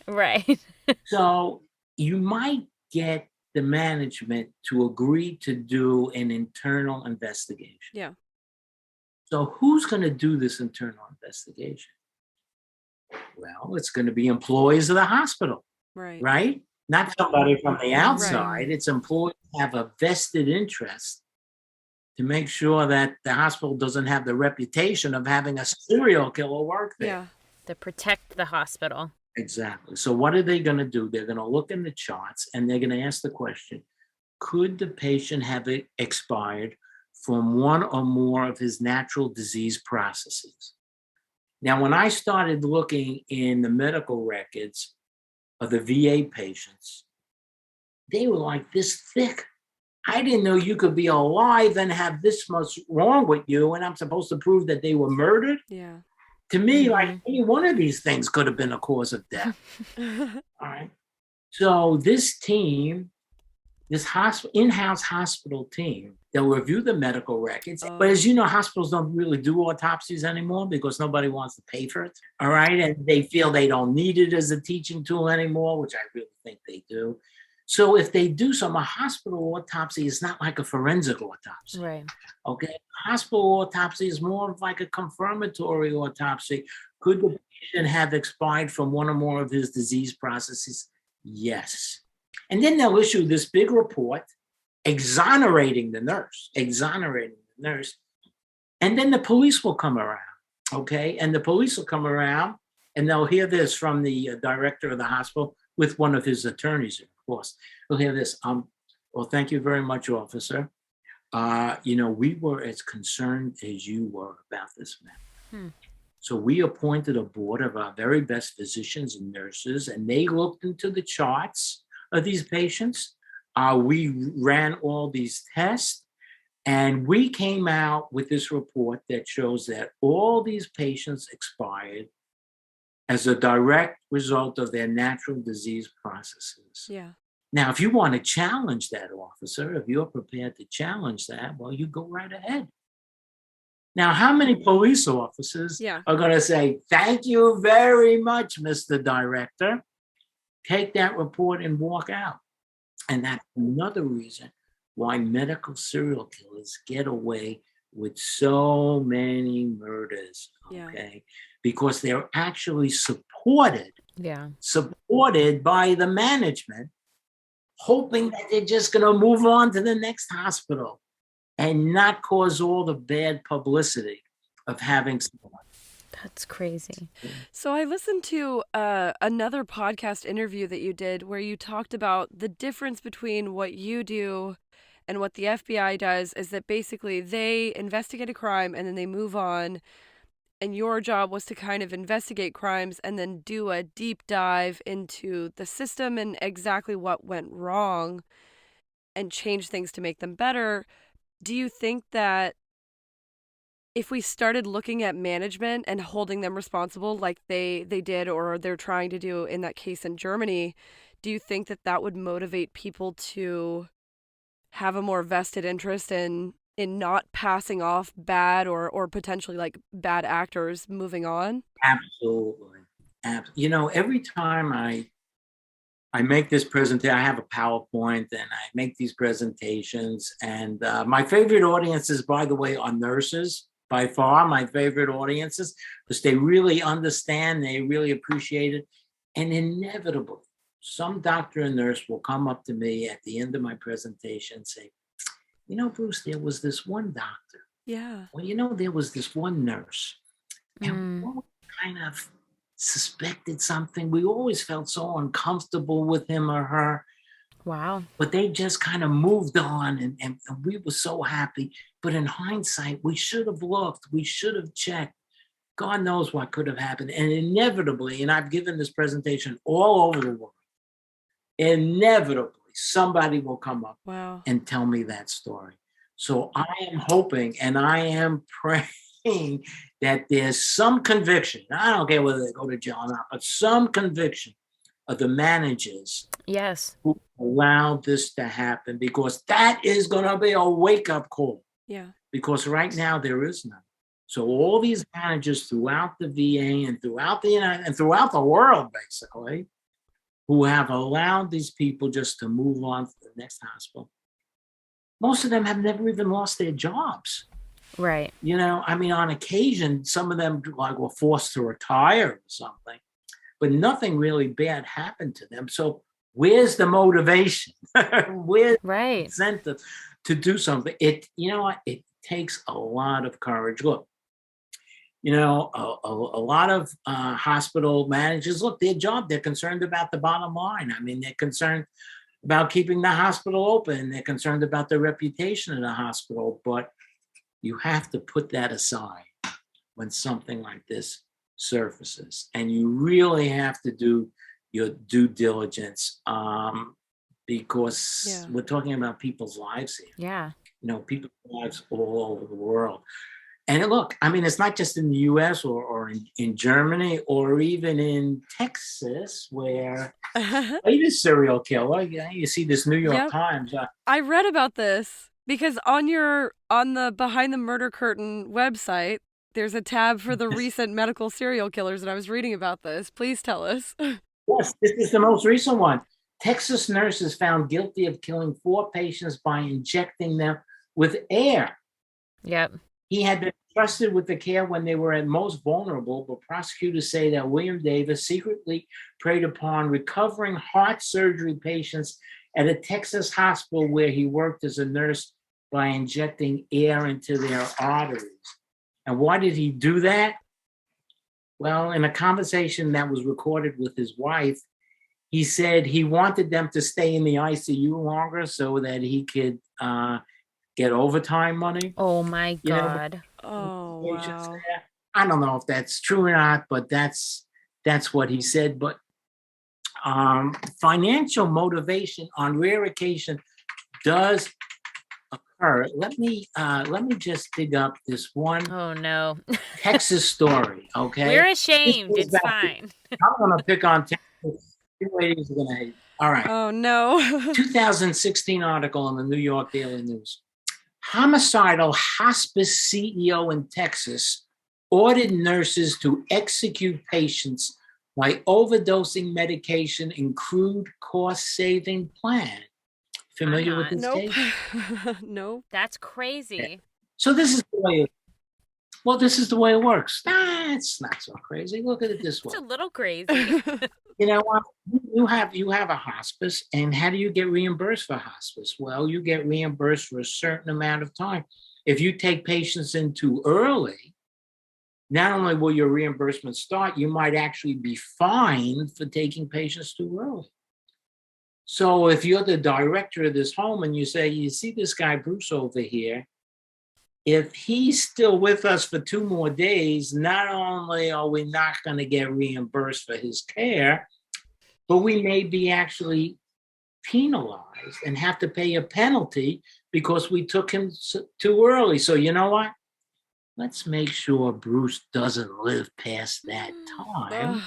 Right. So you might get the management to agree to do an internal investigation. Yeah. So who's going to do this internal investigation? Well, it's going to be employees of the hospital, right? Not somebody from the outside. Right. It's employees have a vested interest to make sure that the hospital doesn't have the reputation of having a serial killer work there. Yeah. To protect the hospital. Exactly. So what are they going to do? They're going to look in the charts and they're going to ask the question, could the patient have expired from one or more of his natural disease processes? Now, when I started looking in the medical records of the VA patients, they were like this thick. I didn't know you could be alive and have this much wrong with you, and I'm supposed to prove that they were murdered? Yeah. To me, like any one of these things could have been a cause of death. All right. So this team, this in-house hospital team, They'll review the medical records. But as you know, hospitals don't really do autopsies anymore because nobody wants to pay for it. All right. And they feel they don't need it as a teaching tool anymore, which I really think they do. So if they do some, a hospital autopsy is not like a forensic autopsy. Right. Okay. Hospital autopsy is more of like a confirmatory autopsy. Could the patient have expired from one or more of his disease processes? Yes. And then they'll issue this big report exonerating the nurse. And then the police will come around, okay? And the police will come around and they'll hear this from the director of the hospital with one of his attorneys, of course. They'll hear this, well, thank you very much, officer. We were as concerned as you were about this man. So we appointed a board of our very best physicians and nurses, and they looked into the charts of these patients. We ran all these tests, and we came out with this report that shows that all these patients expired as a direct result of their natural disease processes. Yeah. Now, if you want to challenge that, officer, if you're prepared to challenge that, well, you go right ahead. Now, how many police officers are going to say, thank you very much, Mr. Director, take that report and walk out? And that's another reason why medical serial killers get away with so many murders, okay? Because they're actually supported by the management, hoping that they're just going to move on to the next hospital and not cause all the bad publicity of having someone. That's crazy. So I listened to another podcast interview that you did where you talked about the difference between what you do and what the FBI does is that basically they investigate a crime and then they move on. And your job was to kind of investigate crimes and then do a deep dive into the system and exactly what went wrong and change things to make them better. Do you think that if we started looking at management and holding them responsible like they did or they're trying to do in that case in Germany, do you think that that would motivate people to have a more vested interest in not passing off bad or potentially like bad actors moving on? Absolutely. Every time I make this presentation, I have a PowerPoint and I make these presentations. And my favorite audiences, by the way, are nurses. By far, my favorite audiences, because they really understand, they really appreciate it. And inevitably, some doctor and nurse will come up to me at the end of my presentation and say, Bruce, there was this one doctor. Yeah. Well, there was this one nurse. And we kind of suspected something. We always felt so uncomfortable with him or her. Wow. But they just kind of moved on and we were so happy. But in hindsight, we should have looked. We should have checked. God knows what could have happened. And inevitably, and I've given this presentation all over the world, inevitably, somebody will come up and tell me that story. So I am hoping and I am praying that there's some conviction. I don't care whether they go to jail or not, but some conviction of the managers who allowed this to happen, because that is going to be a wake-up call. Yeah. Because right now there is none. So all these managers throughout the VA and throughout the United and throughout the world, basically, who have allowed these people just to move on to the next hospital, most of them have never even lost their jobs. Right. On occasion, some of them were forced to retire or something, but nothing really bad happened to them. So where's the motivation? Where's the incentive to do something? It takes a lot of courage. Look, a lot of hospital managers, look, their job, they're concerned about the bottom line. They're concerned about keeping the hospital open. They're concerned about the reputation of the hospital, but you have to put that aside when something like this surfaces. And you really have to do your due diligence because we're talking about people's lives here. Yeah. People's lives all over the world. And look, it's not just in the US or in Germany or even in Texas where latest serial killer, you see this New York Times. I read about this. Because on the Behind the Murder Curtain website, there's a tab for the recent medical serial killers, and I was reading about this. Please tell us. Yes, this is the most recent one. Texas nurses found guilty of killing 4 patients by injecting them with air. Yep. He had been trusted with the care when they were at most vulnerable, but prosecutors say that William Davis secretly preyed upon recovering heart surgery patients at a Texas hospital where he worked as a nurse by injecting air into their arteries. And why did he do that? Well, in a conversation that was recorded with his wife, he said he wanted them to stay in the ICU longer so that he could get overtime money. Oh my God. Oh, wow. I don't know if that's true or not, but that's what he said. But financial motivation on rare occasion does occur. Let me just dig up this one Oh no. Texas story. Okay, We're ashamed. This It's goes back fine. I'm gonna pick on Texas. You ladies are gonna hate. All right. Oh, no. 2016 article in the New York Daily News. Homicidal hospice CEO in Texas ordered nurses to execute patients by overdosing medication in crude cost-saving plan. Familiar with this Nope. case? Nope. That's crazy. So this is the way this is the way it works. It's not so crazy. Look at it this way. It's a little crazy. You know what? You have a hospice, and how do you get reimbursed for hospice? Well, you get reimbursed for a certain amount of time. If you take patients in too early, not only will your reimbursement start, you might actually be fined for taking patients too early. So if you're the director of this home and you say, you see this guy Bruce over here, if he's still with us for 2 more days, not only are we not going to get reimbursed for his care, but we may be actually penalized and have to pay a penalty because we took him too early. So you know what? Let's make sure Bruce doesn't live past that time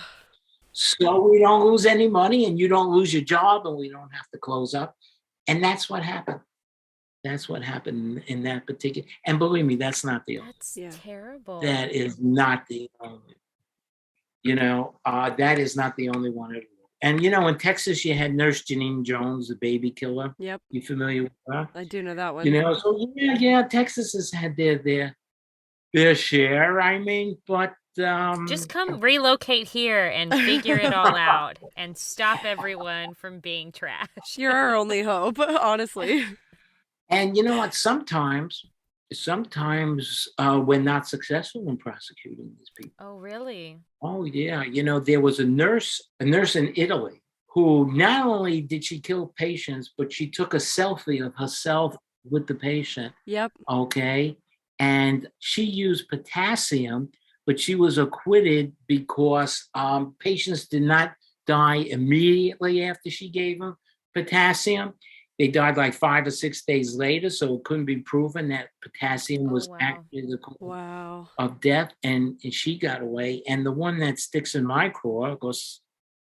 so we don't lose any money and you don't lose your job and we don't have to close up. And that's what happened. That's what happened in that particular. And believe me, that's not the only. That's terrible. That is not the only. That is not the only one. And in Texas, you had Nurse Janine Jones, the baby killer. Yep. You familiar with her? I do know that one. So yeah, Texas has had their share. I mean, but just come relocate here and figure it all out and stop everyone from being trash. You're our only hope, honestly. And you know what? Sometimes we're not successful in prosecuting these people. Oh, really? Oh, yeah. There was a nurse in Italy who not only did she kill patients, but she took a selfie of herself with the patient. Yep. Okay. And she used potassium, but she was acquitted because patients did not die immediately after she gave them potassium. They died like 5 or 6 days later, so it couldn't be proven that potassium was actually the cause of death, and she got away. And the one that sticks in my craw, because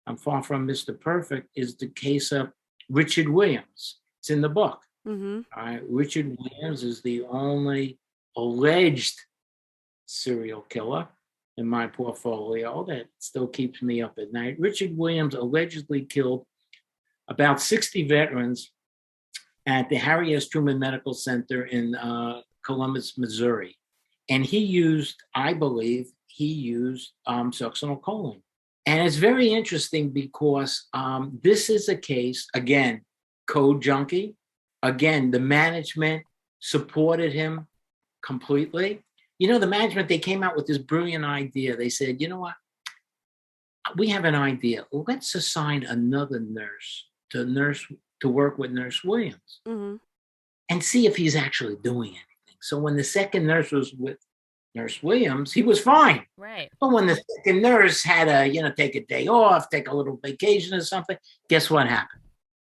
I'm far from Mr. Perfect, is the case of Richard Williams. It's in the book. Mm-hmm. All right, Richard Williams is the only alleged serial killer in my portfolio that still keeps me up at night. Richard Williams allegedly killed about 60 veterans at the Harry S. Truman Medical Center in Columbus, Missouri. And I believe he used succinylcholine. And it's very interesting because this is a case, again, code junkie. Again, the management supported him completely. The management, they came out with this brilliant idea. They said, you know what? We have an idea. Let's assign another nurse to work with Nurse Williams and see if he's actually doing anything. So when the second nurse was with Nurse Williams, he was fine. Right. But when the second nurse had to, take a day off, take a little vacation or something, guess what happened?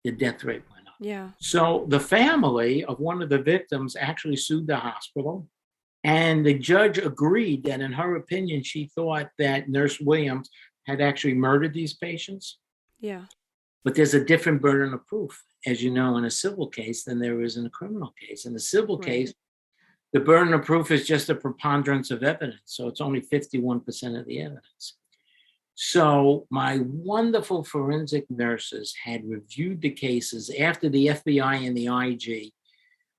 The death rate went up. Yeah. So the family of one of the victims actually sued the hospital. And the judge agreed that, in her opinion, she thought that Nurse Williams had actually murdered these patients. Yeah. But there's a different burden of proof, as you know, in a civil case than there is in a criminal case. In a civil case, the burden of proof is just a preponderance of evidence. So it's only 51% of the evidence. So my wonderful forensic nurses had reviewed the cases after the FBI and the IG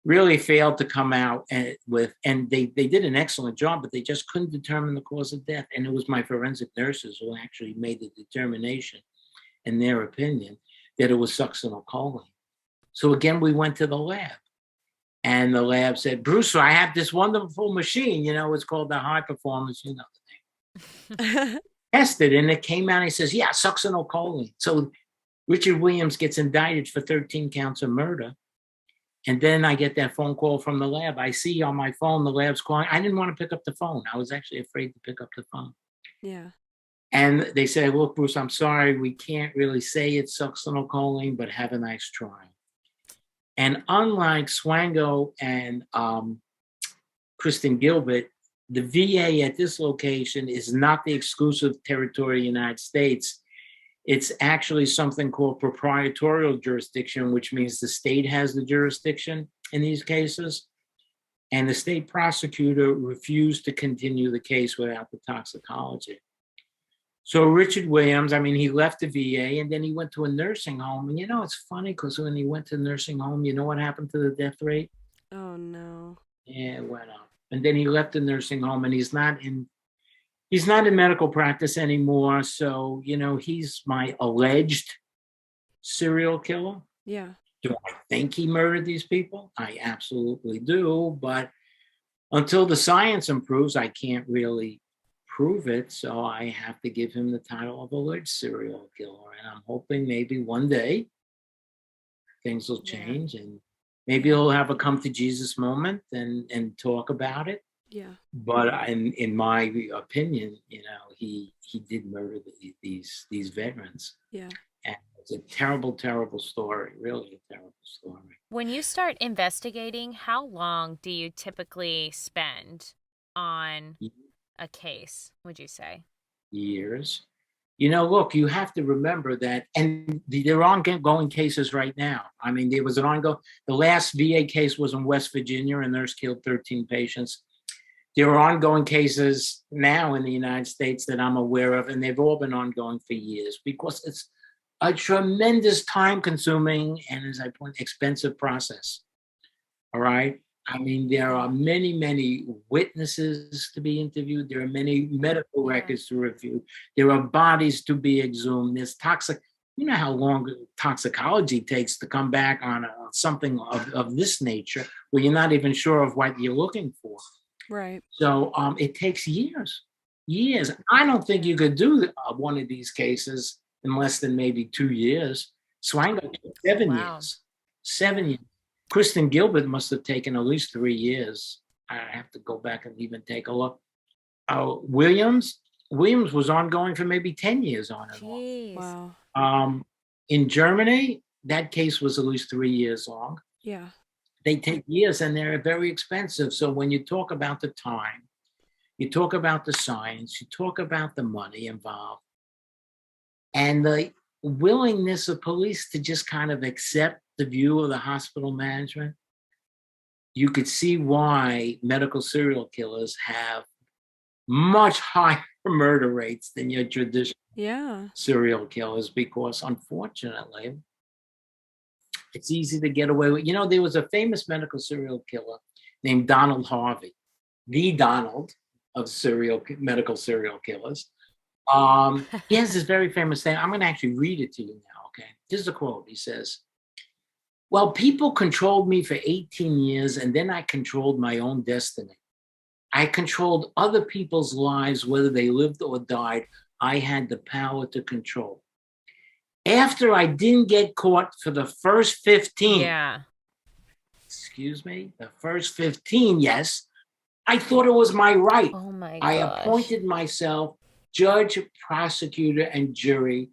really failed to come out and they did an excellent job, but they just couldn't determine the cause of death. And it was my forensic nurses who actually made the determination, in their opinion, that it was succinylcholine. So again, we went to the lab. And the lab said, Bruce, I have this wonderful machine, it's called the high performance, the thing. Tested, and it came out, and he says, yeah, succinylcholine. So Richard Williams gets indicted for 13 counts of murder. And then I get that phone call from the lab. I see on my phone, the lab's calling. I didn't want to pick up the phone. I was actually afraid to pick up the phone. Yeah. And they say, look, Bruce, I'm sorry. We can't really say it's succinylcholine, but have a nice try. And unlike Swango and Kristen Gilbert, the VA at this location is not the exclusive territory of the United States. It's actually something called proprietorial jurisdiction, which means the state has the jurisdiction in these cases. And the state prosecutor refused to continue the case without the toxicology. So Richard Williams, he left the VA and then he went to a nursing home. And it's funny because when he went to the nursing home, you know what happened to the death rate? Oh, no. Yeah, it went up. And then he left the nursing home and he's not in medical practice anymore. So, he's my alleged serial killer. Yeah. Do I think he murdered these people? I absolutely do. But until the science improves, I can't really prove it. So I have to give him the title of alleged serial killer. And I'm hoping maybe one day things will change and maybe he'll have a come to Jesus moment and talk about it. Yeah. But in my opinion, he did murder these veterans. Yeah. And it's a terrible, terrible story. Really a terrible story. When you start investigating, how long do you typically spend on a case, would you say? Years. Look, you have to remember that, and there are ongoing cases right now. There was the last VA case was in West Virginia, a nurse killed 13 patients. There are ongoing cases now in the United States that I'm aware of, and they've all been ongoing for years because it's a tremendous time-consuming and, as I point, expensive process. All right? There are many, many witnesses to be interviewed. There are many medical records to review. There are bodies to be exhumed. There's toxic. You know how long toxicology takes to come back on something of this nature where you're not even sure of what you're looking for. Right. So it takes years. I don't think you could do one of these cases in less than maybe 2 years. Swango took 7 years. 7 years. Kristen Gilbert must have taken at least 3 years. I have to go back and even take a look. Williams was ongoing for maybe 10 years on and Wow. on. In Germany, that case was at least 3 years long. Yeah. They take years and they're very expensive. So when you talk about the time, you talk about the science, you talk about the money involved, and the willingness of police to just kind of accept the view of the hospital management, you could see why medical serial killers have much higher murder rates than your traditional serial killers, because unfortunately, it's easy to get away with. There was a famous medical serial killer named Donald Harvey, the Donald of medical serial killers. He has this very famous thing. I'm going to actually read it to you now, okay? This is a quote. He says, well, people controlled me for 18 years, and then I controlled my own destiny. I controlled other people's lives, whether they lived or died. I had the power to control. After I didn't get caught for the first 15, the first 15, yes, I thought it was my right. Oh my gosh. I appointed myself judge, prosecutor, and jury,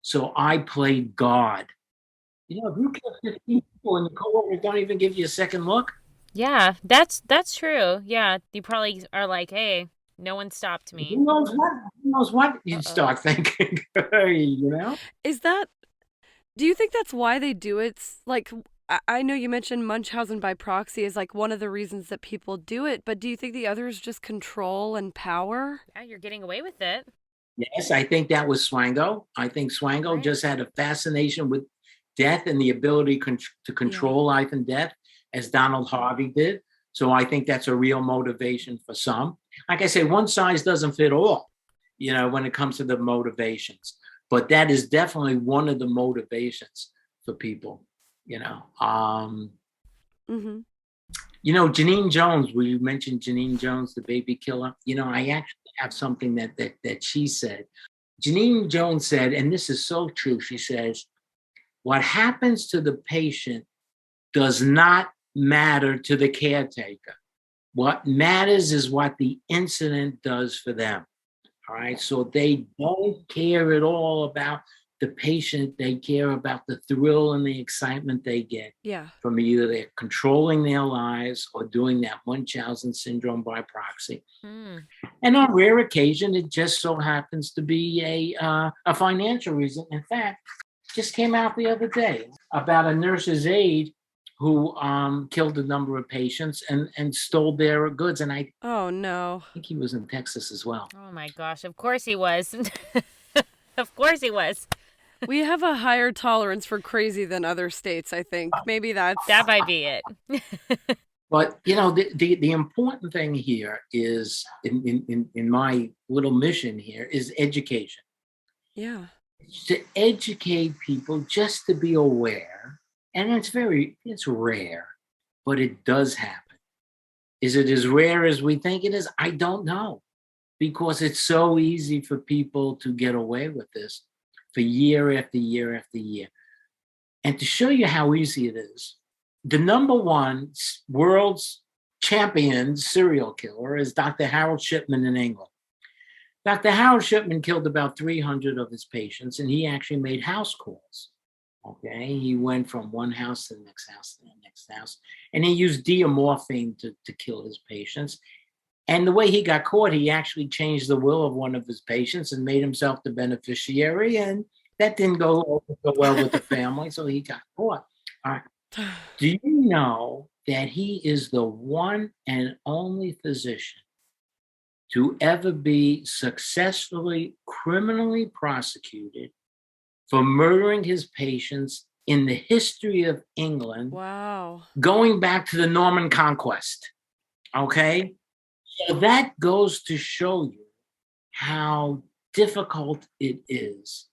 so I played God. If you kill 15 people and the coworkers don't even give you a second look. Yeah, that's true. Yeah, you probably are like, hey, no one stopped me. Who knows what? You'd start thinking, Is that Do you think that's why they do it? Like, I know you mentioned Munchausen by proxy is like one of the reasons that people do it, but do you think the other is just control and power? Yeah, you're getting away with it. Yes, I think that was Swango. I think Swango Right. just had a fascination with death and the ability to control life and death, as Donald Harvey did. So I think that's a real motivation for some. Like I say, one size doesn't fit all, when it comes to the motivations. But that is definitely one of the motivations for people, Mm-hmm. Janine Jones, where you mentioned Janine Jones, the baby killer, I actually have something that she said. Janine Jones said, and this is so true, she says, what happens to the patient does not matter to the caretaker. What matters is what the incident does for them. All right. So they don't care at all about the patient. They care about the thrill and the excitement they get from either they're controlling their lives or doing that Munchausen syndrome by proxy. And on rare occasion, it just so happens to be a financial reason. In fact, just came out the other day about a nurse's aide who killed a number of patients and stole their goods. And I think he was in Texas as well. Oh my gosh, of course he was. Of course he was. We have a higher tolerance for crazy than other states, I think. Maybe that might be it. But the important thing here is in my little mission here is education. Yeah. To educate people just to be aware, and it's rare, but it does happen. Is it as rare as we think it is? I don't know, because it's so easy for people to get away with this for year after year after year. And to show you how easy it is, the number one world's champion serial killer is Dr. Harold Shipman in England. Dr. Harold Shipman killed about 300 of his patients, and he actually made house calls. Okay, he went from one house to the next house to the next house, and he used diamorphine to kill his patients. And the way he got caught, he actually changed the will of one of his patients and made himself the beneficiary, and that didn't go well with the family, so he got caught. All right. Do you know that he is the one and only physician to ever be successfully criminally prosecuted for murdering his patients in the history of England? Wow. Going back to the Norman Conquest. Okay? So that goes to show you how difficult it is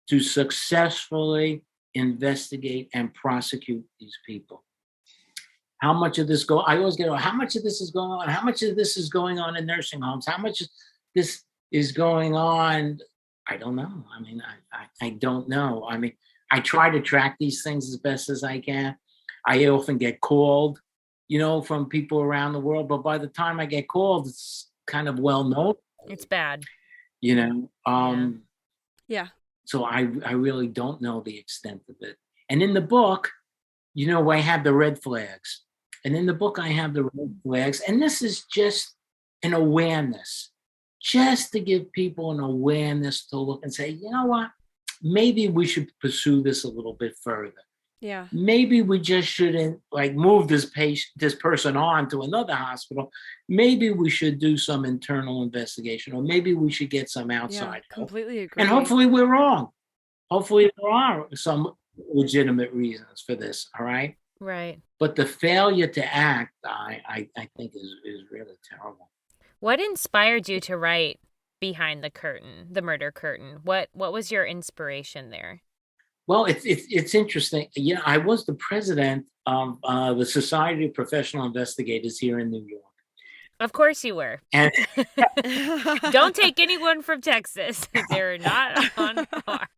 to successfully investigate and prosecute these people. How much of this I always get, how much of this is going on? How much of this is going on in nursing homes? How much of this is going on? I don't know. I mean, I don't know. I mean, I try to track these things as best as I can. I often get called, from people around the world, but by the time I get called, it's kind of well known. It's bad. Yeah. So I really don't know the extent of it. And in the book, I have the red flags. And in the book, I have the red flags. And this is just an awareness, just to give people an awareness to look and say, you know what? Maybe we should pursue this a little bit further. Yeah. Maybe we just shouldn't move this person on to another hospital. Maybe we should do some internal investigation, or maybe we should get some outside help. Completely agree. And hopefully we're wrong. Hopefully there are some legitimate reasons for this. All right. Right. But the failure to act, I think is really terrible. What inspired you to write Behind the Curtain, the Murder Curtain? What was your inspiration there? Well, it's interesting. I was the president of the Society of Professional Investigators here in New York. Of course you were. And don't take anyone from Texas. They're not on par.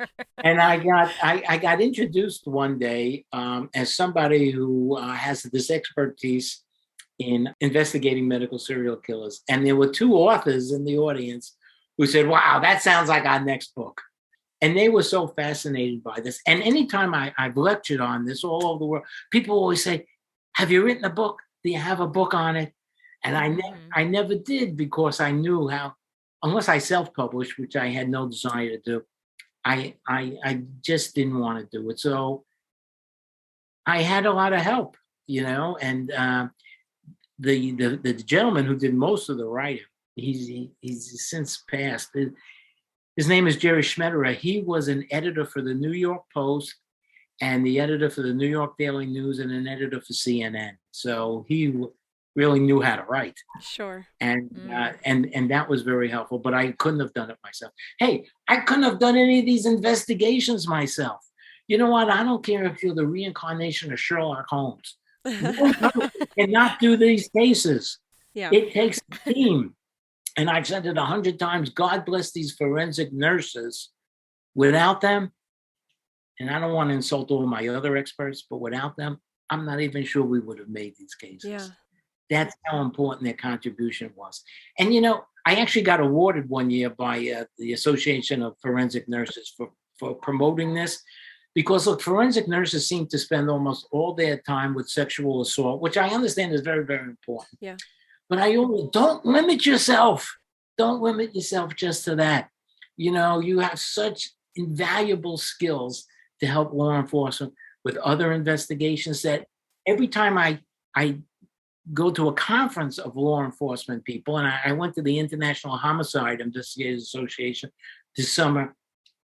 And I got introduced one day as somebody who has this expertise in investigating medical serial killers. And there were two authors in the audience who said, wow, that sounds like our next book. And they were so fascinated by this. And anytime I've lectured on this all over the world, people always say, have you written a book? Do you have a book on it? And I never did, because I knew how, unless I self-published, which I had no desire to do, I just didn't want to do it. So I had a lot of help, and the gentleman who did most of the writing, he's since passed. His name is Jerry Schmetterer. He was an editor for the New York Post and the editor for the New York Daily News and an editor for CNN. So he really knew how to write. Sure. And that was very helpful, but I couldn't have done it myself. Hey, I couldn't have done any of these investigations myself. You know what? I don't care if you're the reincarnation of Sherlock Holmes. You cannot do these cases. Yeah. It takes a team. And I've said it 100 times. God bless these forensic nurses. Without them, and I don't want to insult all my other experts, but without them, I'm not even sure we would have made these cases. Yeah. That's how important their contribution was. And, I actually got awarded one year by the Association of Forensic Nurses for promoting this. Because, look, forensic nurses seem to spend almost all their time with sexual assault, which I understand is very, very important. Yeah. But don't limit yourself. Don't limit yourself just to that. You have such invaluable skills to help law enforcement with other investigations that every time I go to a conference of law enforcement people, and I went to the International Homicide Investigators Association this summer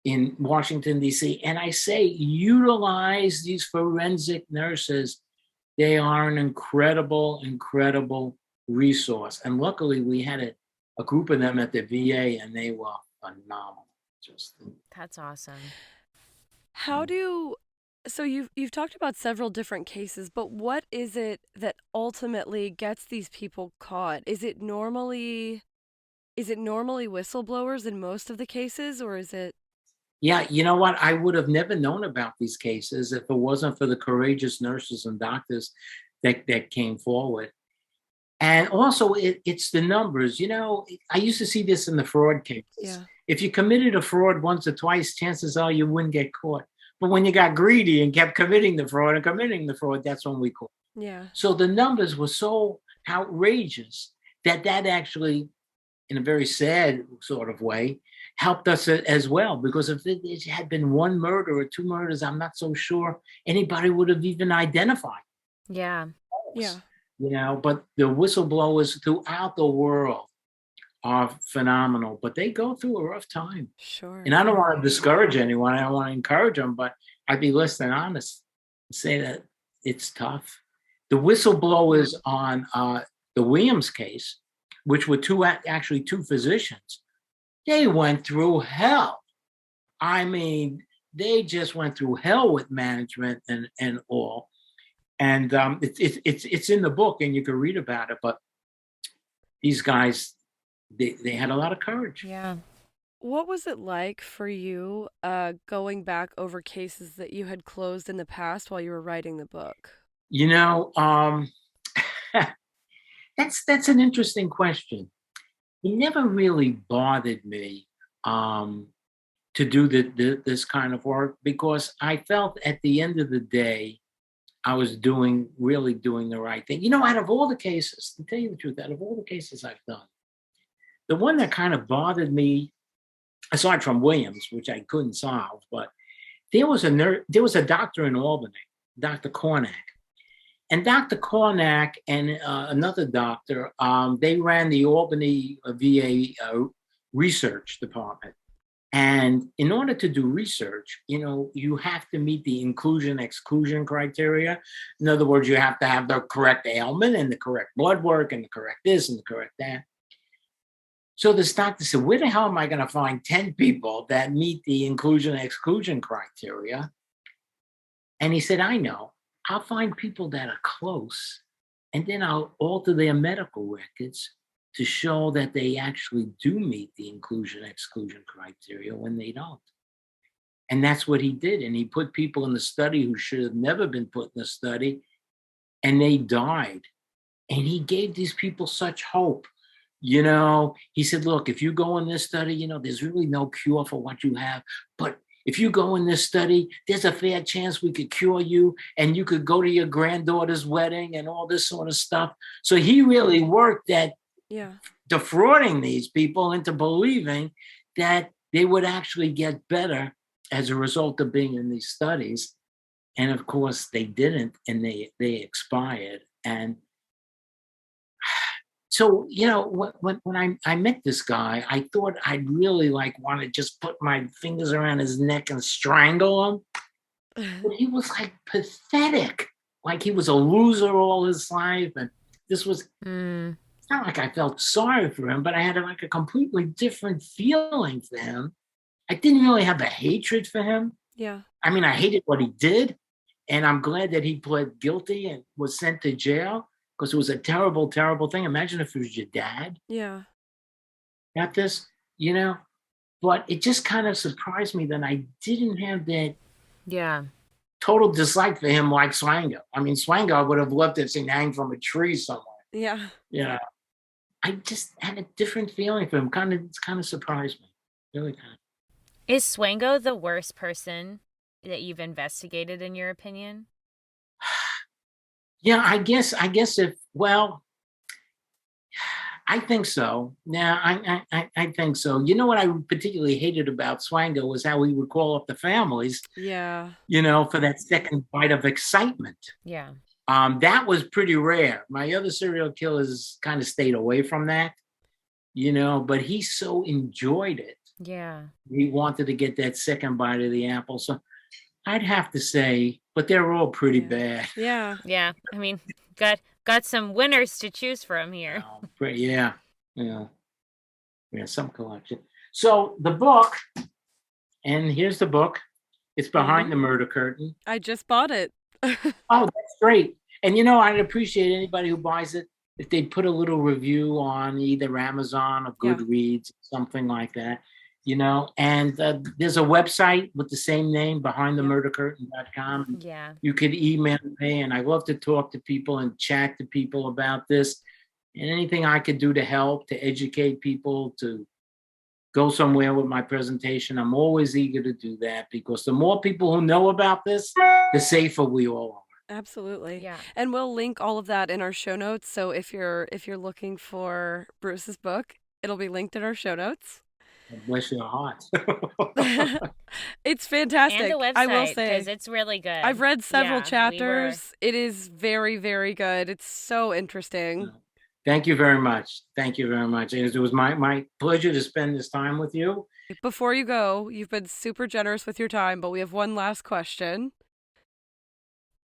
in Washington, D.C., and I say, utilize these forensic nurses. They are an incredible, incredible resource. And luckily, we had a group of them at the VA, and they were phenomenal. That's awesome. So you've talked about several different cases, but what is it that ultimately gets these people caught? Is it normally whistleblowers in most of the cases, or is it? Yeah, you know what? I would have never known about these cases if it wasn't for the courageous nurses and doctors that came forward. And also, it's the numbers. I used to see this in the fraud cases. Yeah. If you committed a fraud once or twice, chances are you wouldn't get caught. But when you got greedy and kept committing the fraud, that's when we caught. Yeah. So the numbers were so outrageous that actually, in a very sad sort of way, helped us as well. Because if it had been one murder or two murders, I'm not so sure anybody would have even identified. Yeah. Yeah. But the whistleblowers throughout the world are phenomenal, but they go through a rough time. Sure. And I don't want to discourage anyone. I don't want to encourage them, but I'd be less than honest and say that it's tough. The whistleblowers on the Williams case, which were two physicians, they went through hell. I mean, they just went through hell with management and all. And it's in the book, and you can read about it. But these guys, they had a lot of courage. Yeah. What was it like for you going back over cases that you had closed in the past while you were writing the book? That's an interesting question. It never really bothered me to do this kind of work, because I felt at the end of the day, I was really doing the right thing. Out of all the cases, to tell you the truth, out of all the cases I've done, the one that kind of bothered me, aside from Williams, which I couldn't solve, but there was a doctor in Albany, Dr. Cornack. And Dr. Cornack and another doctor, they ran the Albany VA research department. And in order to do research, you have to meet the inclusion-exclusion criteria. In other words, you have to have the correct ailment and the correct blood work and the correct this and the correct that. So this doctor said, where the hell am I going to find 10 people that meet the inclusion-exclusion criteria? And he said, I know. I'll find people that are close, and then I'll alter their medical records to show that they actually do meet the inclusion-exclusion criteria when they don't. And that's what he did. And he put people in the study who should have never been put in the study, and they died. And he gave these people such hope. He said, look, if you go in this study, there's really no cure for what you have. But if you go in this study, there's a fair chance we could cure you, and you could go to your granddaughter's wedding and all this sort of stuff. So he really worked at defrauding these people into believing that they would actually get better as a result of being in these studies. And of course they didn't, and they expired. And so, when I met this guy, I thought I'd really like want to just put my fingers around his neck and strangle him. But he was like pathetic. Like he was a loser all his life. And this was it's not like I felt sorry for him, but I had like a completely different feeling for him. I didn't really have a hatred for him. Yeah. I mean, I hated what he did. And I'm glad that he pled guilty and was sent to jail, because it was a terrible, terrible thing. Imagine if it was your dad. Yeah. Got this, but it just kind of surprised me that I didn't have that total dislike for him like Swango. I mean, Swango would have loved to have seen hang from a tree somewhere. Yeah. I just had a different feeling for him. It's kind of surprised me. Really kind of. Is Swango the worst person that you've investigated, in your opinion? Yeah, I guess I think so. Yeah, I think so. You know what I particularly hated about Swango was how he would call up the families, Yeah. for that second bite of excitement. Yeah. That was pretty rare. My other serial killers kind of stayed away from that, but he so enjoyed it. Yeah. He wanted to get that second bite of the apple. So I'd have to say, but they're all pretty bad. Yeah. Yeah. I mean, got some winners to choose from here. Yeah, some collection. So the book, and here's the book. It's Behind the Murder Curtain. I just bought it. Oh, that's great. And I'd appreciate anybody who buys it if they put a little review on either Amazon or Goodreads, something like that. And there's a website with the same name, behindthemurdercurtain.com. Yeah. You could email me, and I love to talk to people and chat to people about this, and anything I could do to help, to educate people, to go somewhere with my presentation. I'm always eager to do that, because the more people who know about this, the safer we all are. Absolutely. Yeah. And we'll link all of that in our show notes. So if you're looking for Bruce's book, it'll be linked in our show notes. Bless your heart. It's fantastic. And the website, I will say, because it's really good. I've read several chapters. It is very, very good. It's so interesting. Thank you very much. Thank you very much. It was my pleasure to spend this time with you. Before you go, you've been super generous with your time, but we have one last question.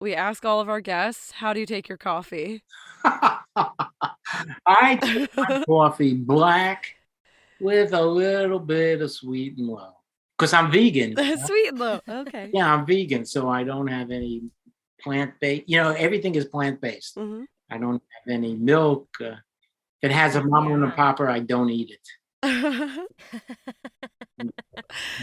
We ask all of our guests, how do you take your coffee? I take my coffee black with a little bit of sweet and low, because I'm vegan. Sweet and low. Okay. Yeah, I'm vegan, so I don't have any plant-based. Everything is plant-based. Mm-hmm. I don't have any milk. If it has a mama and a papa, I don't eat it.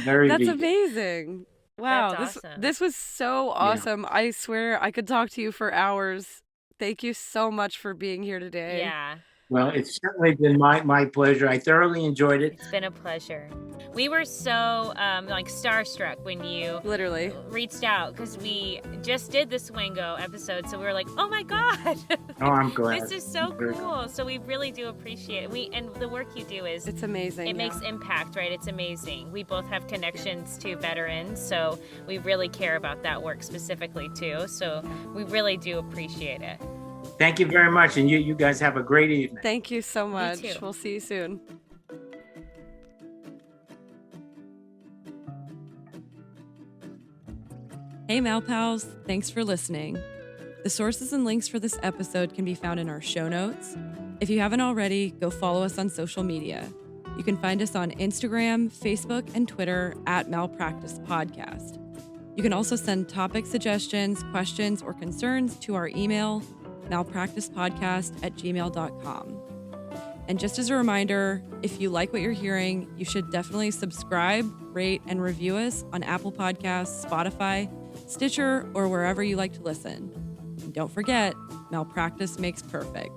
Very That's vegan. Amazing. Wow. That's awesome. This was so awesome. I swear I could talk to you for hours. Thank you so much for being here today. Yeah. Well, it's certainly been my pleasure. I thoroughly enjoyed it. It's been a pleasure. We were so starstruck when you literally reached out, because we just did the Swango episode, so we were like, oh my God. Oh, I'm glad. This is so cool. So we really do appreciate it. And the work you do it's amazing. It makes impact, right? It's amazing. We both have connections to veterans, so we really care about that work specifically too. So we really do appreciate it. Thank you very much, and you guys have a great evening. Thank you so much. too. We'll see you soon. Hey Mal Pals, thanks for listening. The sources and links for this episode can be found in our show notes. If you haven't already, go follow us on social media. You can find us on Instagram, Facebook, and Twitter at Malpractice Podcast. You can also send topic suggestions, questions, or concerns to our email, malpracticepodcast@gmail.com. And just as a reminder, if you like what you're hearing, you should definitely subscribe, rate, and review us on Apple Podcasts, Spotify, Stitcher, or wherever you like to listen. And don't forget, malpractice makes perfect.